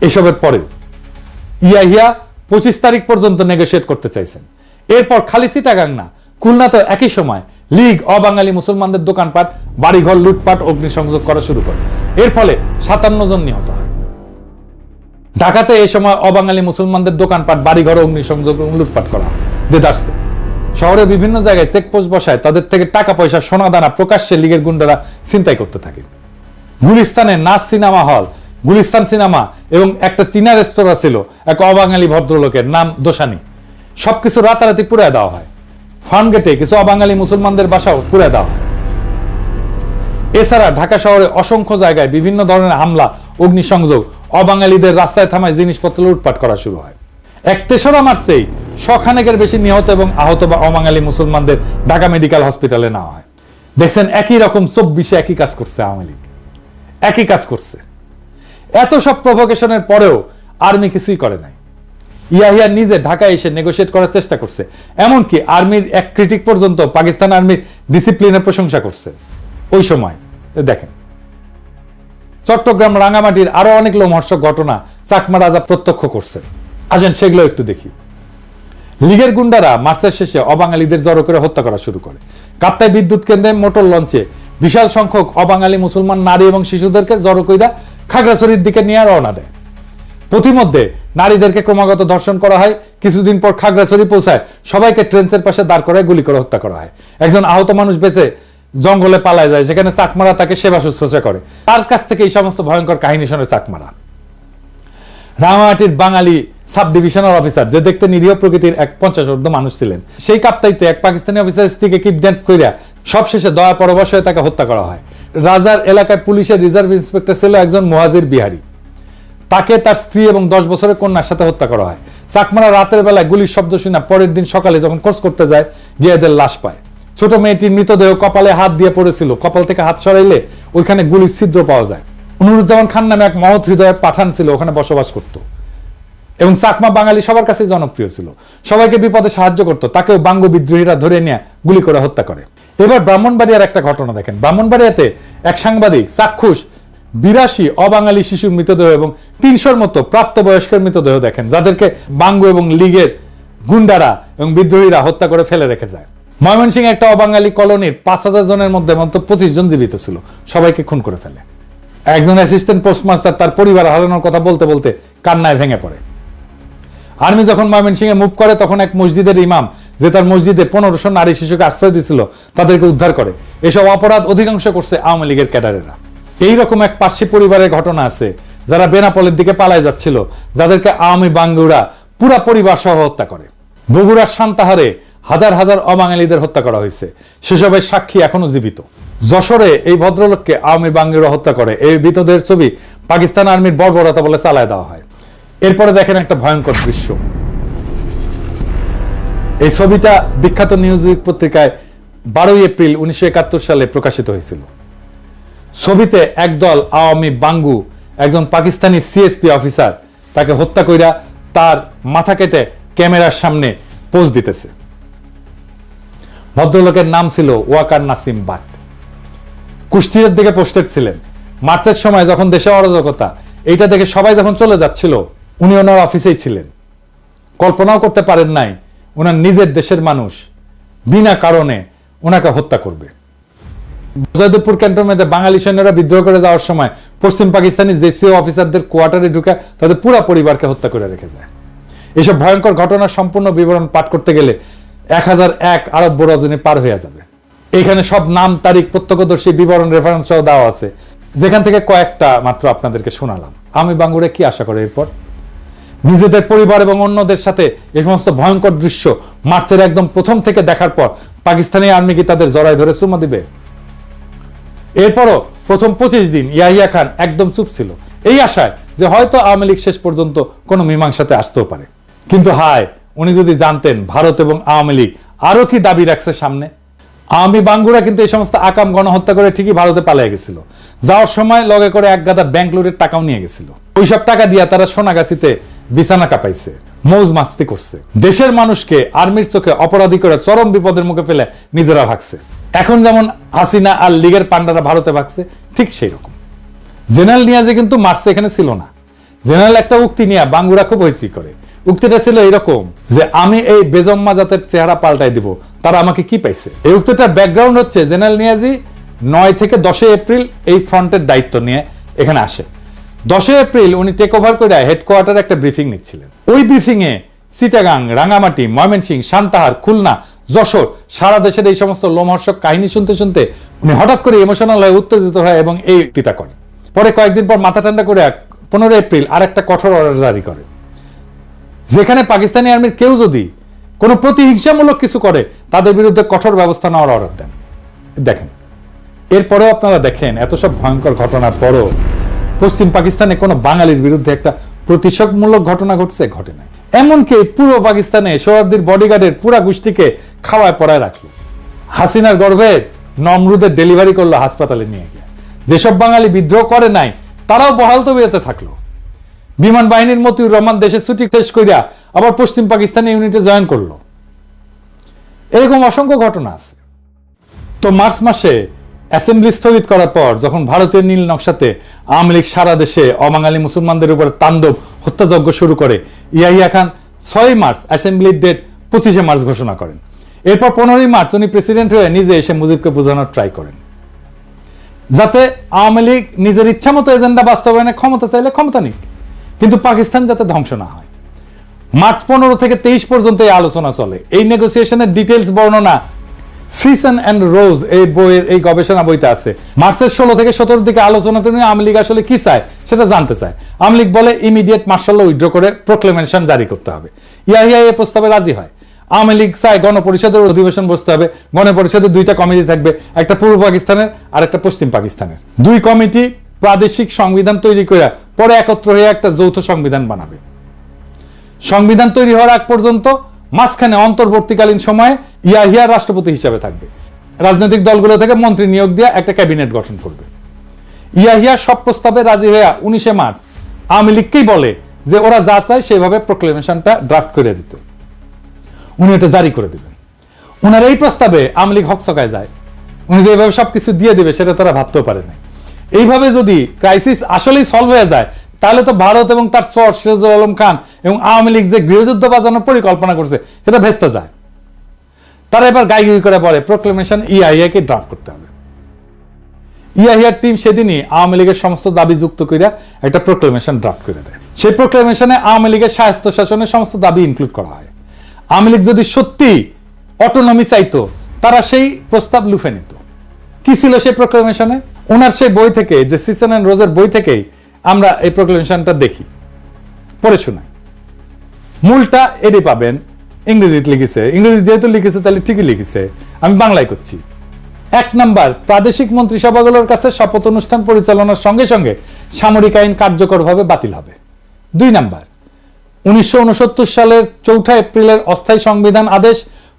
এসবের পরে ইয়াহিয়া ২৫ তারিখ পর্যন্ত নেগোশিয়েট করতে চাইছেন। এরপর খালি চিটাগাং না, খুলনাতে একই সময় লীগ অবাঙালি মুসলমানদের দোকানপাট, বাড়িঘর লুটপাট, অগ্নিসংযোগ করা শুরু করে। এর ফলে ৫৭ জন নিহত হয়। ঢাকাতে এই সময় অবাঙালি মুসলমানদের দোকানপাট, বাড়িঘর, অগ্নিসংযোগ এবং লুটপাট করা হয় দেদারসে। শহরের বিভিন্ন জায়গায় চেকপোস্ট বসায় তাদের থেকে টাকা পয়সা, সোনা দানা প্রকাশ্যে লীগের গুন্ডারা ছিনতাই করতে থাকে। গুলিস্তানে নাচ সিনেমা হল, গুলিস্তান সিনেমা এবং একটা চীনা রেস্তোরাঁ ছিল এক অবাঙালি ভদ্রলোকের, নাম দোসানি। সবকিছু রাতারাতি পুড়ায় দেওয়া হয়। ফার্মগেটে কিছু অবাঙালি মুসলমানদের বাসাও পুড়ে দেওয়া হয়। এছাড়া ঢাকা শহরে অসংখ্য জায়গায় বিভিন্ন ধরনের হামলা, অগ্নিসংযোগ, অবাঙালিদের রাস্তায় থামায় জিনিসপত্র লুটপাট করা শুরু হয়। ৩রা মার্চেই ১০০ বেশি নিহত এবং আহত বা অবাঙালি মুসলমানদের ঢাকা মেডিকেল হসপিটালে নেওয়া হয়। দেখছেন একই রকম ২৪-এ একই কাজ করছে আওয়ামী লীগ, একই কাজ করছে। এত সব প্রভোকেশনের পরেও আর্মি কিছুই করে নাই। ইয়াহিয়া নিজে ঢাকায় এসে নেগোশিয়েট করার চেষ্টা করছে। এমনকি আর্মির এক ক্রিটিক পর্যন্ত পাকিস্তান আর্মির ডিসিপ্লিনের প্রশংসা করছে ওই সময়। দেখেন, চট্টগ্রাম, রাঙ্গামাটির আরো অনেক লোমহর্ষক ঘটনা চাকমা রাজা প্রত্যক্ষ করছেন। আসেন সেগুলো একটু দেখি। লীগের গুন্ডারা মার্চের শেষে অবাঙালিদের জড়ো করে হত্যা করা শুরু করে। কাপ্তাই বিদ্যুৎ কেন্দ্রে মোটর লঞ্চে বিশাল সংখ্যক অবাঙালি মুসলমান নারী এবং শিশুদেরকে জড়ো কইরা খাগড়াছড়ির দিকে নিয়ে রওনা দেয়। প্রতিমধ্যে নারীদেরকে ক্রমাগত ধর্ষণ করা হয়। কিছুদিন পর খাগড়াছড়ি পৌঁছায় সবাইকে ট্রেন্সের পাশে দাঁড় করায় গুলি করে হত্যা করা হয়। একজন আহত মানুষ বেঁচে জঙ্গলে পালায় যায়, সেখানে চাকমারা তাকে সেবা শুশ্রূষা করে। তার কাছ থেকে এই সমস্ত ভয়ঙ্কর কাহিনী শোনে চাকমারা। রাঙামাটির বাঙালি সাব ডিভিশনাল অফিসার, যে দেখতে নিরীহ প্রকৃতির এক ৫০ মানুষ ছিলেন, সেই কাপ্তাইতে এক পাকিস্তানি অফিসারের স্ত্রীকে কিডন্যাপ কইরা সবশেষে দয়া পরবশ হয়ে তাকে হত্যা করা হয়। রাজার এলাকায় পুলিশের রিজার্ভ ইন্সপেক্টর ছিল একজন মুহাজির বিহারি। তাকে তার স্ত্রী এবং ১০ বছরের কন্যার সাথে হত্যা করা হয়। চাকমারা রাতের বেলায় গুলির শব্দ শুনে পরের দিন সকালে যখন খোঁজ করতে যায়, গিয়ে এদের লাশ পায়। ছোট মেয়েটির মৃতদেহ কপালে হাত দিয়ে পড়েছিল। কপাল থেকে হাত সরাইলে ওইখানে গুলির ছিদ্র পাওয়া যায়। নুরুজ্জামান খান নামে এক মহৎ হৃদয়ের পাঠান ছিল, ওখানে বসবাস করত এবং চাকমা বাঙালি সবার কাছে জনপ্রিয় ছিল। সবাইকে বিপদে সাহায্য করত। তাকেও বাঙ্গু বিদ্রোহীরা ধরে নিয়ে গুলি করে হত্যা করে। এবার ব্রাহ্মণবাড়িয়ার একটা ঘটনা দেখেন। ব্রাহ্মণবাড়িয়াতে এক সাংবাদিক চাক্ষুষ ৮২ অবাঙালি শিশুর মৃতদেহ এবং ৩০০-র মতো প্রাপ্তবয়স্কের মৃতদেহ দেখেন, যাদেরকে বাঙ্গু এবং লীগের গুন্ডারা এবং বিদ্রোহীরা হত্যা করে ফেলে রেখে যায়। ময়মনসিংহে একটা অবাঙালি কলোনির ৫০০০ জনের মধ্যে মাত্র ২৫ জন জীবিত ছিল, সবাইকে খুন করে ফেলে। একজন অ্যাসিস্ট্যান্ট পোস্টমাস্টার তার পরিবার হারানোর কথা বলতে বলতে কান্নায় ভেঙে পড়ে। আর্মি যখন ময়মনসিংহে মুভ করে, তখন এক মসজিদের ইমাম, যে তার মসজিদে ১৫০০ নারী শিশুকে আশ্রয় দিয়েছিল, তাদেরকে উদ্ধার করে। এসব অপরাধ অধিকাংশ করছে আওয়ামী লীগের ক্যাডারেরা। এইরকম এক পার্সি পরিবারের ঘটনা আছে, যারা বেনাপোলের দিকে পালায় যাচ্ছিল, যাদেরকে আওয়ামী বাঙ্গুরা পুরা পরিবার সহ হত্যা করে। বগুড়ার সান্তাহারে হাজার হাজার অবাঙালিদের হত্যা করা হয়েছে, সেসবের সাক্ষী এখনো জীবিত। যশোরে এই ভদ্রলোককে আওয়ামী বাঙ্গুরা হত্যা করে। এই মৃতদের ছবি পাকিস্তান আর্মির বর্বরতা বলে চালায় দেওয়া হয়। এরপরে দেখেন একটা ভয়ঙ্কর দৃশ্য। এই ছবিটা বিখ্যাত নিউজউইক পত্রিকায় ১২ এপ্রিল ১৯৭১ সালে প্রকাশিত হয়েছিল। ছবিতে একদল আওয়ামী বাঙ্গু একজন পাকিস্তানি সিএসপি অফিসার তাকে হত্যা কইরা তার মাথা কেটে ক্যামেরার সামনে পোজ দিতেছে। ভদ্রলোকের নাম ছিল ওয়াকার নাসিম বাট। কুষ্টিয়ার দিকে পোস্টেড ছিলেন। মার্চের সময় যখন দেশে অরাজকতা, এইটা দেখে সবাই যখন চলে যাচ্ছিল, উনি ওনার অফিসেই ছিলেন। কল্পনাও করতে পারেন নাই ওনার নিজের দেশের মানুষ বিনা কারণে ওনাকে হত্যা করবে। জয়দেবপুর ক্যান্টনমেন্টে বাঙালি সৈন্যরা বিদ্রোহ করে যাওয়ার সময় পশ্চিম পাকিস্তানি জেসিও অফিসারদের কোয়ার্টারে ঢুকে তাদের পুরো পরিবারকে হত্যা করে রেখে যায়। এসব ভয়ঙ্কর ঘটনার সম্পূর্ণ বিবরণ পাঠ করতে গেলে 1001 আরব রজনী পার হয়ে যাবে। এখানে সব নাম, তারিখ, প্রত্যক্ষদর্শী, বিবরণ, রেফারেন্স সহ দেওয়া আছে, যেখান থেকে কয়েকটা মাত্র আপনাদেরকে শোনালাম। আমি বাঙ্গুরে কি আশা করে এরপর নিজেদের পরিবার এবং অন্যদের সাথে এই সমস্ত ভয়ঙ্কর দৃশ্য মার্চের একদম প্রথম থেকে দেখার পর পাকিস্তানি আর্মি কি তাদের জড়ায় ধরে চুমা দিবে? এরপরও প্রথম 25 দিন ইয়াহিয়া খান একদম চুপ ছিল, এই আশায় যে হয়তো আওয়ামী লীগ শেষ পর্যন্ত কোনো মীমাংসাতে আসতেও পারে। কিন্তু হায়, উনি যদি জানতেন ভারত এবং আওয়ামী লীগ আরো কি দাবি রাখছে সামনে। আওয়ামী বাঙ্গুরা কিন্তু এই সমস্ত আকাম গণহত্যা করে ঠিকই ভারতে পালিয়ে গেছিল। যাওয়ার সময় লগে করে এক গাদা ব্যাংক লুটের টাকাও নিয়ে গেছিল। ওইসব টাকা দিয়া তারা সোনাগাছিতে বিছানা কাঁপাইছে, মৌজ মাস্তি করছে, দেশের মানুষকে আর্মির চোখে অপরাধী করে চরম বিপদের মুখে ফেলে নিজেরা ভাগছে। এখন যেমন হাসিনা আর লীগের পান্ডারা ভারতে ভাগছে, ঠিক সেই রকম। জেনারেল নিয়াজি কিন্তু মার্চে এখানে ছিল না। জেনারেল একটা উক্তি নিয়ে বাঙ্গুরা খুব হইচই করে। উক্তিটা ছিল এরকম যে আমি এই বেজম্মা জাতের চেহারা পাল্টাই দিব, তারা আমাকে কি পাইছে। এই উক্তিটার ব্যাকগ্রাউন্ড হচ্ছে জেনারেল নিয়াজি 9 থেকে 10 এপ্রিল এই ফ্রন্টের দায়িত্ব নিয়ে এখানে আসে। 10 এপ্রিল উনি টেক ওভার করে হেডকোয়ার্টারে একটা ব্রিফিং নিচ্ছিলেন। ওই ব্রিফিং এ চিটাগাং, রাঙ্গামাটি, ময়মনসিংহ, সান্তাহার, খুলনা, যশোর, সারা দেশের এই সমস্ত লোমহর্ষক কাহিনী শুনতে শুনতে উনি হঠাৎ করে ইমোশনাল হয়ে উত্তেজিত হয় এবং এই উক্তিটা করেন। পরে কয়েকদিন পর মাথা ঠান্ডা করে 15 এপ্রিল আর একটা কঠোর অর্ডার জারি করে, যেখানে পাকিস্তানি আর্মির কেউ যদি কোনো প্রতিহিংসামূলক কিছু করে তাদের বিরুদ্ধে কঠোর ব্যবস্থা নেওয়ার অর্ডার দেন। দেখেন, এরপরেও আপনারা দেখেন এত সব ভয়ঙ্কর ঘটনার পরও পশ্চিম পাকিস্তানে কোনো বাঙালির বিরুদ্ধে একটা প্রতিশোধমূলক ঘটনা ঘটছে? ঘটে নাই। এমনকি পূর্ব পাকিস্তানে সোহরাওয়ার্দীর বডিগার্ডের পুরা গোষ্ঠীকে খাওয়ায় পড়ায় রাখলো। হাসিনার গর্ভে নমরুদের ডেলিভারি করলো হাসপাতালে নিয়ে গিয়ে। যেসব বাঙালি বিদ্রোহ করে নাই তারাও বহাল তবিয়তে থাকলো। বিমান বাহিনীর মতিউর রহমান দেশে ছুটি শেষ করিয়া আবার পশ্চিম পাকিস্তানি ইউনিটে জয়েন করলো। এরকম অসংখ্য ঘটনা আছে। তো মার্চ মাসে অ্যাসেম্বলি স্থগিত করার পর যখন ভারতীয় নীল নকশাতে আওয়ামী লীগ সারা দেশে অবাঙালি মুসলমানদের উপর তাণ্ডব হত্যাযজ্ঞ শুরু করে, Yahya Khan 6 March অ্যাসেম্বলির date 25 March ঘোষণা করেন। এরপর 15 মার্চ উনি প্রেসিডেন্ট হয়ে নিজে এসে মুজিবকে বোঝানোর ট্রাই করেন, যাতে আওয়ামী লীগ নিজের ইচ্ছা মতো এজেন্ডা বাস্তবায়নে ক্ষমতা চাইলে ক্ষমতা নিক, কিন্তু পাকিস্তান যাতে ধ্বংস না হয়। মার্চ 15 থেকে 23 পর্যন্ত এই আলোচনা চলে। এই নেগোসিয়েশনের ডিটেইলস বর্ণনা সিজন অ্যান্ড রোজ এই বইয়ের এই গবেষণা বইতে আছে। মার্চের 16 থেকে 17 দিকে আলোচনাতে নিয়ে আওয়ামী লীগ আসলে কি চায় সেটা জানতে চায়। আওয়ামী লীগ বলে ইমিডিয়েট মার্শাল ল উইথড্র করে প্রোক্লেমেশন জারি করতে হবে। ইয়াহিয়া এই প্রস্তাবে রাজি হয়। আওয়ামী লীগ চায় গণপরিষদের অধিবেশন বসতে হবে। গণপরিষদের 2টা কমিটি থাকবে, একটা পূর্ব পাকিস্তানের আর একটা পশ্চিম পাকিস্তানের। 2 কমিটি প্রাদেশিক সংবিধান তৈরি করে পরে একত্র হয়ে একটা যৌথ সংবিধান বানাবে। সংবিধান তৈরি হওয়ার আগ পর্যন্ত মাঝখানে অন্তর্বর্তীকালীন সময়ে ইয়াহিয়া রাষ্ট্রপতি হিসেবে থাকবে। রাজনৈতিক দলগুলো থেকে মন্ত্রী নিয়োগ দিয়ে একটা ক্যাবিনেট গঠন করবে। ইয়াহিয়া সব প্রস্তাবে রাজি হয়ে 19 মার্চ আওয়ামী লীগকেই বলে যে ওরা যা চায় সেভাবে প্রোক্লেমেশনটা ড্রাফট করে দিতে। উনি এটা জারি করে দিবেন। উনার এই প্রস্তাবে আওয়ামী লীগ হকচকায় যায়। উনি যে এইভাবে সবকিছু দিয়ে দিবে সেটা তারা ভাবতেও পারে না। এইভাবে যদি ক্রাইসিস আসলেই সলভ হয়ে যায় তাহলে তো ভারত এবং তার সর সিরাজুল আলম খান এবং আওয়ামী লীগ যে গৃহযুদ্ধ বাজানোর পরিকল্পনা করছে সেটা ভেস্তে যায়। তারা এবার গাইগুই করে বলে প্রোক্লেমেশন ইয়াহিয়াকে ড্রাফট করতে হবে। ইয়াহিয়ার টিম সেদিনই আওয়ামী লীগের সমস্ত দাবি যুক্ত করিয়া একটা প্রোক্লেমেশন ড্রাফট করে দেয়। সেই প্রোক্লেমেশনে আওয়ামী লীগের স্বায়ত্ত শাসনের সমস্ত দাবি ইনক্লুড করা হয়। আওয়ামী লীগ যদি সত্যি অটোনমি চাইতো তারা সেই প্রস্তাব লুফে নিত। কি ছিল সেই প্রোক্লেমেশনে? ওনার সেই বই থেকে, যে সিজন অ্যান্ড রোজের বই থেকেই আমরা এই প্রোক্লেমেশনটা দেখি, পড়ে শোনাই। মূলটা এডি পাবেন, ইংরেজিতে লিখেছে। ইংরেজি যেহেতু লিখেছে তাহলে ঠিকই লিখেছে, আমি বাংলায় করছি। 1 নাম্বার, প্রাদেশিক মন্ত্রিসভাগুলোর কাছে শপথ অনুষ্ঠান পরিচালনার সঙ্গে সঙ্গে সামরিক আইন কার্যকরভাবে বাতিল হবে। 2 নাম্বার, 1969 সালের 4 এপ্রিলের অস্থায়ী সংবিধান আদেশ,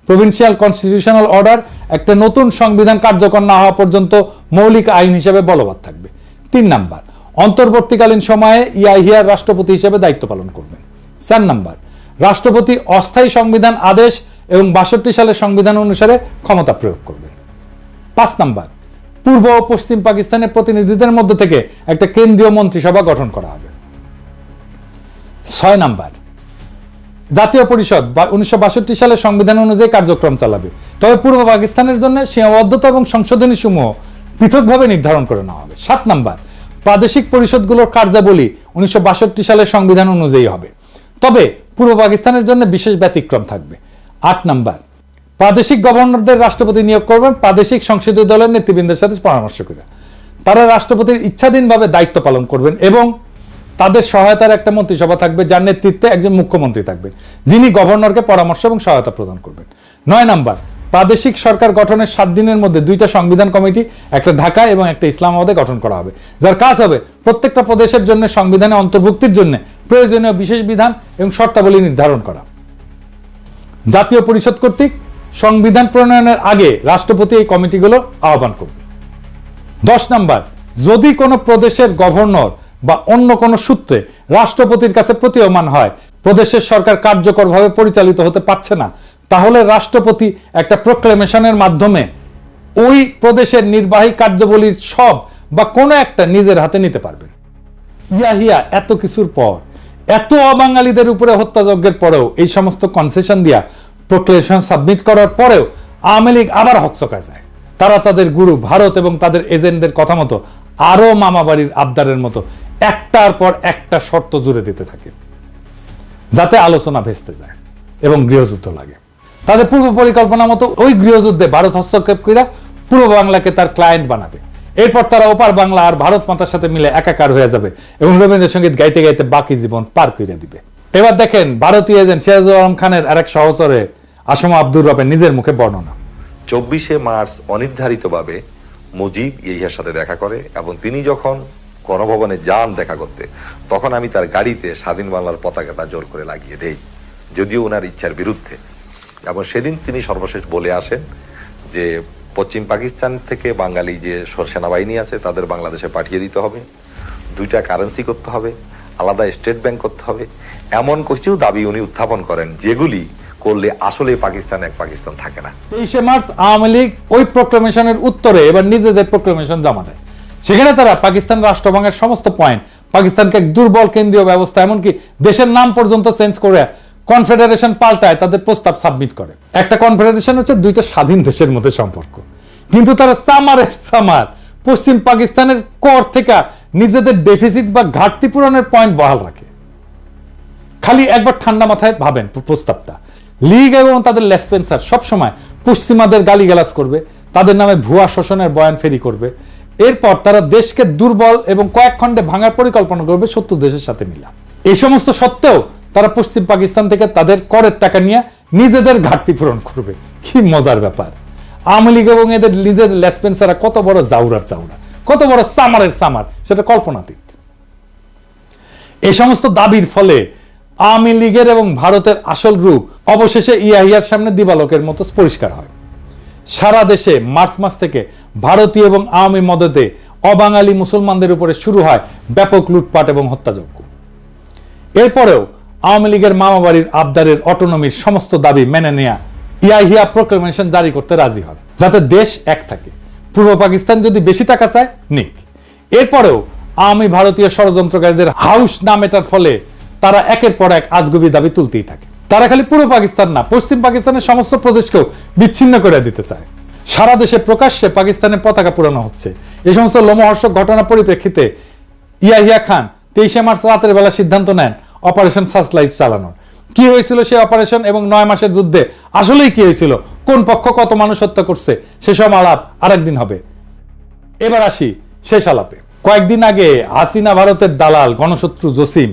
প্রভিন্সিয়াল কনস্টিটিউশনাল অর্ডার একটা নতুন সংবিধান কার্যকর না হওয়া পর্যন্ত মৌলিক আইন হিসেবে বলবৎ থাকবে। 3 নাম্বার, অন্তর্বর্তীকালীন সময়ে ইয়াহিয়া রাষ্ট্রপতি হিসেবে দায়িত্ব পালন করবেন। 4 নাম্বার, রাষ্ট্রপতি অস্থায়ী সংবিধান আদেশ এবং 62 সালের সংবিধান অনুসারে ক্ষমতা প্রয়োগ করবেন। 5 নাম্বার, পূর্ব ও পশ্চিম পাকিস্তানের প্রতিনিধিদের মধ্যে থেকে একটা কেন্দ্রীয় মন্ত্রিসভা গঠন করা হবে। 6 নাম্বার, জাতীয় পরিষদ 1962 সালের সংবিধান অনুযায়ী কার্যক্রম চালাবে। তবে পূর্ব পাকিস্তানের জন্য সীমাবদ্ধতা এবং সংশোধনী সমূহ পৃথকভাবে নির্ধারণ করে নেওয়া হবে। 7 নাম্বার, প্রাদেশিক পরিষদগুলোর কার্যাবলী 1962 সালের সংবিধান অনুযায়ী হবে, তবে পূর্ব পাকিস্তানের জন্য বিশেষ ব্যতিক্রম থাকবে। 8 নাম্বার, প্রাদেশিক গভর্নরদের রাষ্ট্রপতি নিয়োগ করবেন প্রাদেশিক সংসদীয় দলের নেতৃবৃন্দের সাথে পরামর্শ করে। তারা রাষ্ট্রপতির ইচ্ছাধীনভাবে দায়িত্ব পালন করবেন এবং তাদের সহায়তার একটা মন্ত্রিসভা থাকবে, যার নেতৃত্বে একজন মুখ্যমন্ত্রী থাকবেন, যিনি গভর্নরকে পরামর্শ এবং সহায়তা প্রদান করবেন। 9 নাম্বার, প্রাদেশিক সরকার গঠনের 7 দিনের মধ্যে 2টা সংবিধান কমিটি, একটা ঢাকা এবং একটা ইসলামাবাদে গঠন করা হবে, যার কাজ হবে প্রত্যেকটা প্রদেশের জন্য সংবিধানে অন্তর্ভুক্তির জন্য প্রয়োজনীয় বিশেষ বিধান এবং শর্তাবলী নির্ধারণ করা। জাতীয় পরিষদ কর্তৃক সংবিধান প্রণয়নের আগে রাষ্ট্রপতি এই কমিটিগুলো আহ্বান করবে। 10 নাম্বার, যদি কোনো প্রদেশের গভর্নর বা অন্য কোনো সূত্রে রাষ্ট্রপতির কাছে প্রতীয়মান হয় প্রদেশের সরকার কার্যকরভাবে পরিচালিত হতে পারছে না, তাহলে রাষ্ট্রপতি একটা প্রোক্লেমেশনের মাধ্যমে ওই প্রদেশের নির্বাহী কার্যাবলীর সব বা কোনো একটা নিজের হাতে নিতে পারবেন। ইয়াহিয়া এত কিছুর পর, এত অবাঙালিদের উপরে হত্যাযজ্ঞের পরেও, এই সমস্ত কনসেশন দিয়া প্রোক্লেমেশন সাবমিট করার পরেও আওয়ামী লীগ আবার হকচকায় যায়। তারা তাদের গুরু ভারত এবং তাদের এজেন্টদের কথা মতো আরো মামাবাড়ির আবদারের মতো একটার পর একটা শর্ত জুড়ে দিতে থাকে, যাতে আলোচনা ভেস্তে যায় এবং গৃহযুদ্ধ লাগে। তাদের পূর্ব পরিকল্পনা মতো ওই গৃহযুদ্ধে ভারত হস্তক্ষেপ করে পূর্ব বাংলাকে তার ক্লায়েন্ট বানাবে। এরপর তারা ওপার বাংলা আর ভারত মাতার সাথে মিলে একাকার হয়ে যাবে এবং রবীন্দ্রসঙ্গীত গাইতে গাইতে বাকি জীবন পার করে দিবে। এবার দেখেন ভারতীয় এজেন্ট সিরাজুল আলম খানের আরেক সহচরে আসমা আব্দুর রবের নিজের মুখে বর্ণনা। 24শে মার্চ অনির্ধারিতভাবে মুজিব ইয়াহিয়ার সাথে দেখা করে এবং তিনি যখন গণভবনে যান দেখা করতে, তখন আমি তার গাড়িতে স্বাধীন বাংলার পতাকাটা জোর করে লাগিয়ে দেই, যদিও ওনার ইচ্ছার বিরুদ্ধে। এবং সেদিন তিনি সর্বশেষ বলে আসেন যে পশ্চিম পাকিস্তান থেকে বাঙালি যে সেনাবাহিনী আছে তাদের বাংলাদেশে পাঠিয়ে দিতে হবে, 2টা কারেন্সি করতে হবে, আলাদা স্টেট ব্যাংক করতে হবে, এমন কিছু দাবি উনি উত্থাপন করেন যেগুলি করলে আসলে পাকিস্তান এক পাকিস্তান থাকে না। 23শে মার্চ আওয়ামী লীগ ওই প্রোক্লেমেশনের উত্তরে এবার নিজেদের প্রোক্লেমেশন জমা দেয়। সেখানে তারা পাকিস্তান রাষ্ট্রভাঙের সমস্ত পয়েন্ট, পাকিস্তানকে এক দুর্বল কেন্দ্রীয় ব্যবস্থা, এমনকি দেশের নাম পর্যন্ত চেঞ্জ করে কনফেডারেশন পাল্টায় তাদের প্রস্তাব সাবমিট করে। একটা কনফেডারেশন হচ্ছে 2টা স্বাধীন দেশের মধ্যে সম্পর্ক, কিন্তু তারা সামার পশ্চিম পাকিস্তানের কর থেকে নিজেদের ডেফিসিট বা ঘাটতি পূরণের পয়েন্ট বহাল রাখে। খালি একবার ঠান্ডা মাথায় ভাবেন প্রস্তাবটা। লীগ এবং তাদের লেসপেন্সার সবসময় পশ্চিমাদের গালিগালাজ করবে, তাদের নামে ভুয়া শোষণের বয়ান ফেরি করবে। এরপর তারা দেশকে দুর্বল এবং কয়েক খণ্ডে ভাঙার পরিকল্পনা করবে শত্রু দেশের সাথে মিলা। এই সমস্ত সত্ত্বেও তারা পশ্চিম পাকিস্তান থেকে তাদের করের টাকা নিয়ে নিজেদের ঘাটতি পূরণ করবে। কি মজার ব্যাপার! আওয়ামী লীগ এবং এদের নিজের লেসপেন্সাররা কত বড় জাউরার জাউরা, কত বড় সামারের সামার, সেটা কল্পনাতীত। এই সমস্ত দাবির ফলে আওয়ামী লীগের এবং ভারতের আসল রূপ অবশেষে ইয়াহিয়ার সামনে দিবালোকের মতো পরিষ্কার হয়। সারা দেশে মার্চ মাস থেকে ভারতীয় এবং আওয়ামী মদতে অবাঙালি মুসলমানদের উপরে শুরু হয় ব্যাপক লুটপাট এবং হত্যাযজ্ঞ। এরপরেও আওয়ামী লীগের মামাবাড়ির আবদারের অটোনমির সমস্ত দাবি মেনে নেয়া ইয়াহিয়া প্রোক্লেমেশন জারি করতে রাজি হয়, যাতে দেশ এক থাকে। পূর্ব পাকিস্তান যদি বেশি টাকা চায় নিক। এরপরেও আওয়ামী ভারতীয় ষড়যন্ত্রকারীদের হাউস না মেটার ফলে তারা একের পর এক আজগুবি দাবি তুলতেই থাকে। তারা খালি পূর্ব পাকিস্তান না, পশ্চিম পাকিস্তানের সমস্ত প্রদেশকেও বিচ্ছিন্ন করে দিতে চায়। সারা দেশে প্রকাশ্যে পাকিস্তানের পতাকা পুরানো হচ্ছে। এই সমস্ত লোমহর্ষক ঘটনার পরিপ্রেক্ষিতে ইয়াহিয়া খান 23শে মার্চ রাতের বেলা সিদ্ধান্ত নেন অপারেশন সার্চলাইট চালানোর। কি হয়েছিল সেই অপারেশন এবং 9 মাসের যুদ্ধে আসলেই কি হয়েছিল, কোন পক্ষ কত মানুষ হত্যা করছে, সেসব আলাপ আরেকদিন হবে। এবার আসি শেষ আলাপে। কয়েকদিন আগে হাসিনা ভারতের দালাল গণশত্রু জসিম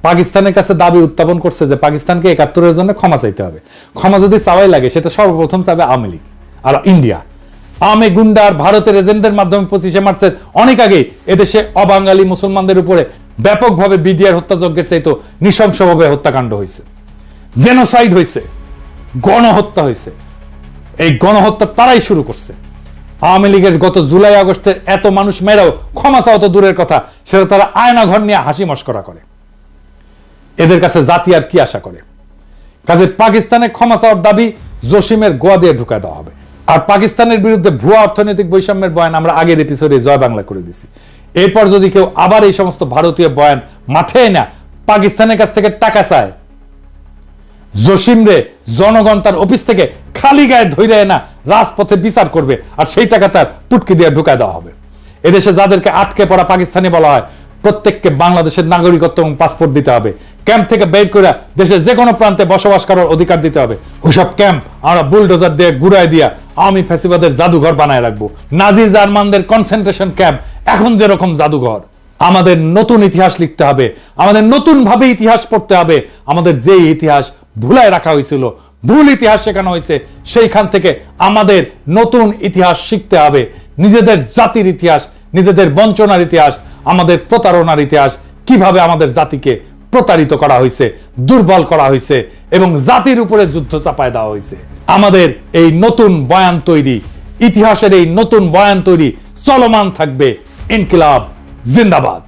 পাকিস্তানের কাছে দাবি উত্থাপন করছে যে পাকিস্তানকে 71-এর জন্য ক্ষমা চাইতে হবে। ক্ষমা যদি চাওয়াই লাগে সেটা সর্বপ্রথম চাবে আওয়ামী লীগ আর ইন্ডিয়া। আওয়ামী গুন্ডা আর ভারতের এজেন্টদের মাধ্যমে 25শে মার্চের অনেক আগেই এদেশে অবাঙালি মুসলমানদের উপরে ব্যাপকভাবে বিডিআর হত্যাযজ্ঞের চাইতো নৃশংসভাবে হত্যাকাণ্ড হয়েছে, জেনোসাইড হয়েছে, গণহত্যা হয়েছে। এই গণহত্যা তারাই শুরু করছে। আওয়ামী লীগের গত জুলাই আগস্টের এত মানুষ মেরাও ক্ষমা চাওয়া তো দূরের কথা, সেটা তারা আয়না ঘর নিয়ে হাসি মস্করা করে। এদের কাছে জাতি আর কি আশা করে? কাজে পাকিস্তানে ক্ষমা চাওয়ার দাবি জসিমের গোয়া দিয়ে ঢুকায় দেওয়া হবে। আর পাকিস্তানের বিরুদ্ধে ভুয়া অর্থনৈতিক বৈষম্যের বয়ান আমরা আগের এপিসোডে জয় বাংলা করে দিছি। এরপর যদি কেউ আবার এই সমস্ত ভারতীয় বয়ান মাথায় না পাকিস্তানের কাছ থেকে টাকা চায়, জসিমরে জনগণ তার অফিস থেকে খালি গায়ে ধরে না রাজপথে বিচার করবে, আর সেই টাকা তার পুটকি দিয়ে ঢুকায় দেওয়া হবে। এদেশে যাদেরকে আটকে পড়া পাকিস্তানি বলা হয়, প্রত্যেককে বাংলাদেশের নাগরিকত্ব এবং পাসপোর্ট দিতে হবে। ক্যাম্প থেকে বের করে দেশের যে কোনো প্রান্তে বসবাস করার অধিকার দিতে হবে। ওইসব ক্যাম্প আমরা বুলডোজার দিয়ে ঘুরাই দিয়া আওয়ামী ফ্যাসিবাদের জাদুঘর বানায় রাখবো। নাজি জার্মানদের কনসেন্ট্রেশন ক্যাম্প এখন যেরকম জাদুঘর। আমাদের নতুন ইতিহাস লিখতে হবে, আমাদের নতুন ভাবে ইতিহাস পড়তে হবে। আমাদের যে ইতিহাস ভুলায় রাখা হয়েছিল, ভুল ইতিহাস শেখানো হয়েছে, সেইখান থেকে আমাদের নতুন ইতিহাস শিখতে হবে। নিজেদের জাতির ইতিহাস, নিজেদের বঞ্চনার ইতিহাস, আমাদের প্রতারণার ইতিহাস, কিভাবে আমাদের জাতিকে প্রতারিত করা হয়েছে, দুর্বল করা হয়েছে এবং জাতির উপরে যুদ্ধ চাপায় দেওয়া হয়েছে। আমাদের এই নতুন বয়ান তৈরি, ইতিহাসের এই নতুন বয়ান তৈরি চলমান থাকবে। ইনকিলাব জিন্দাবাদ।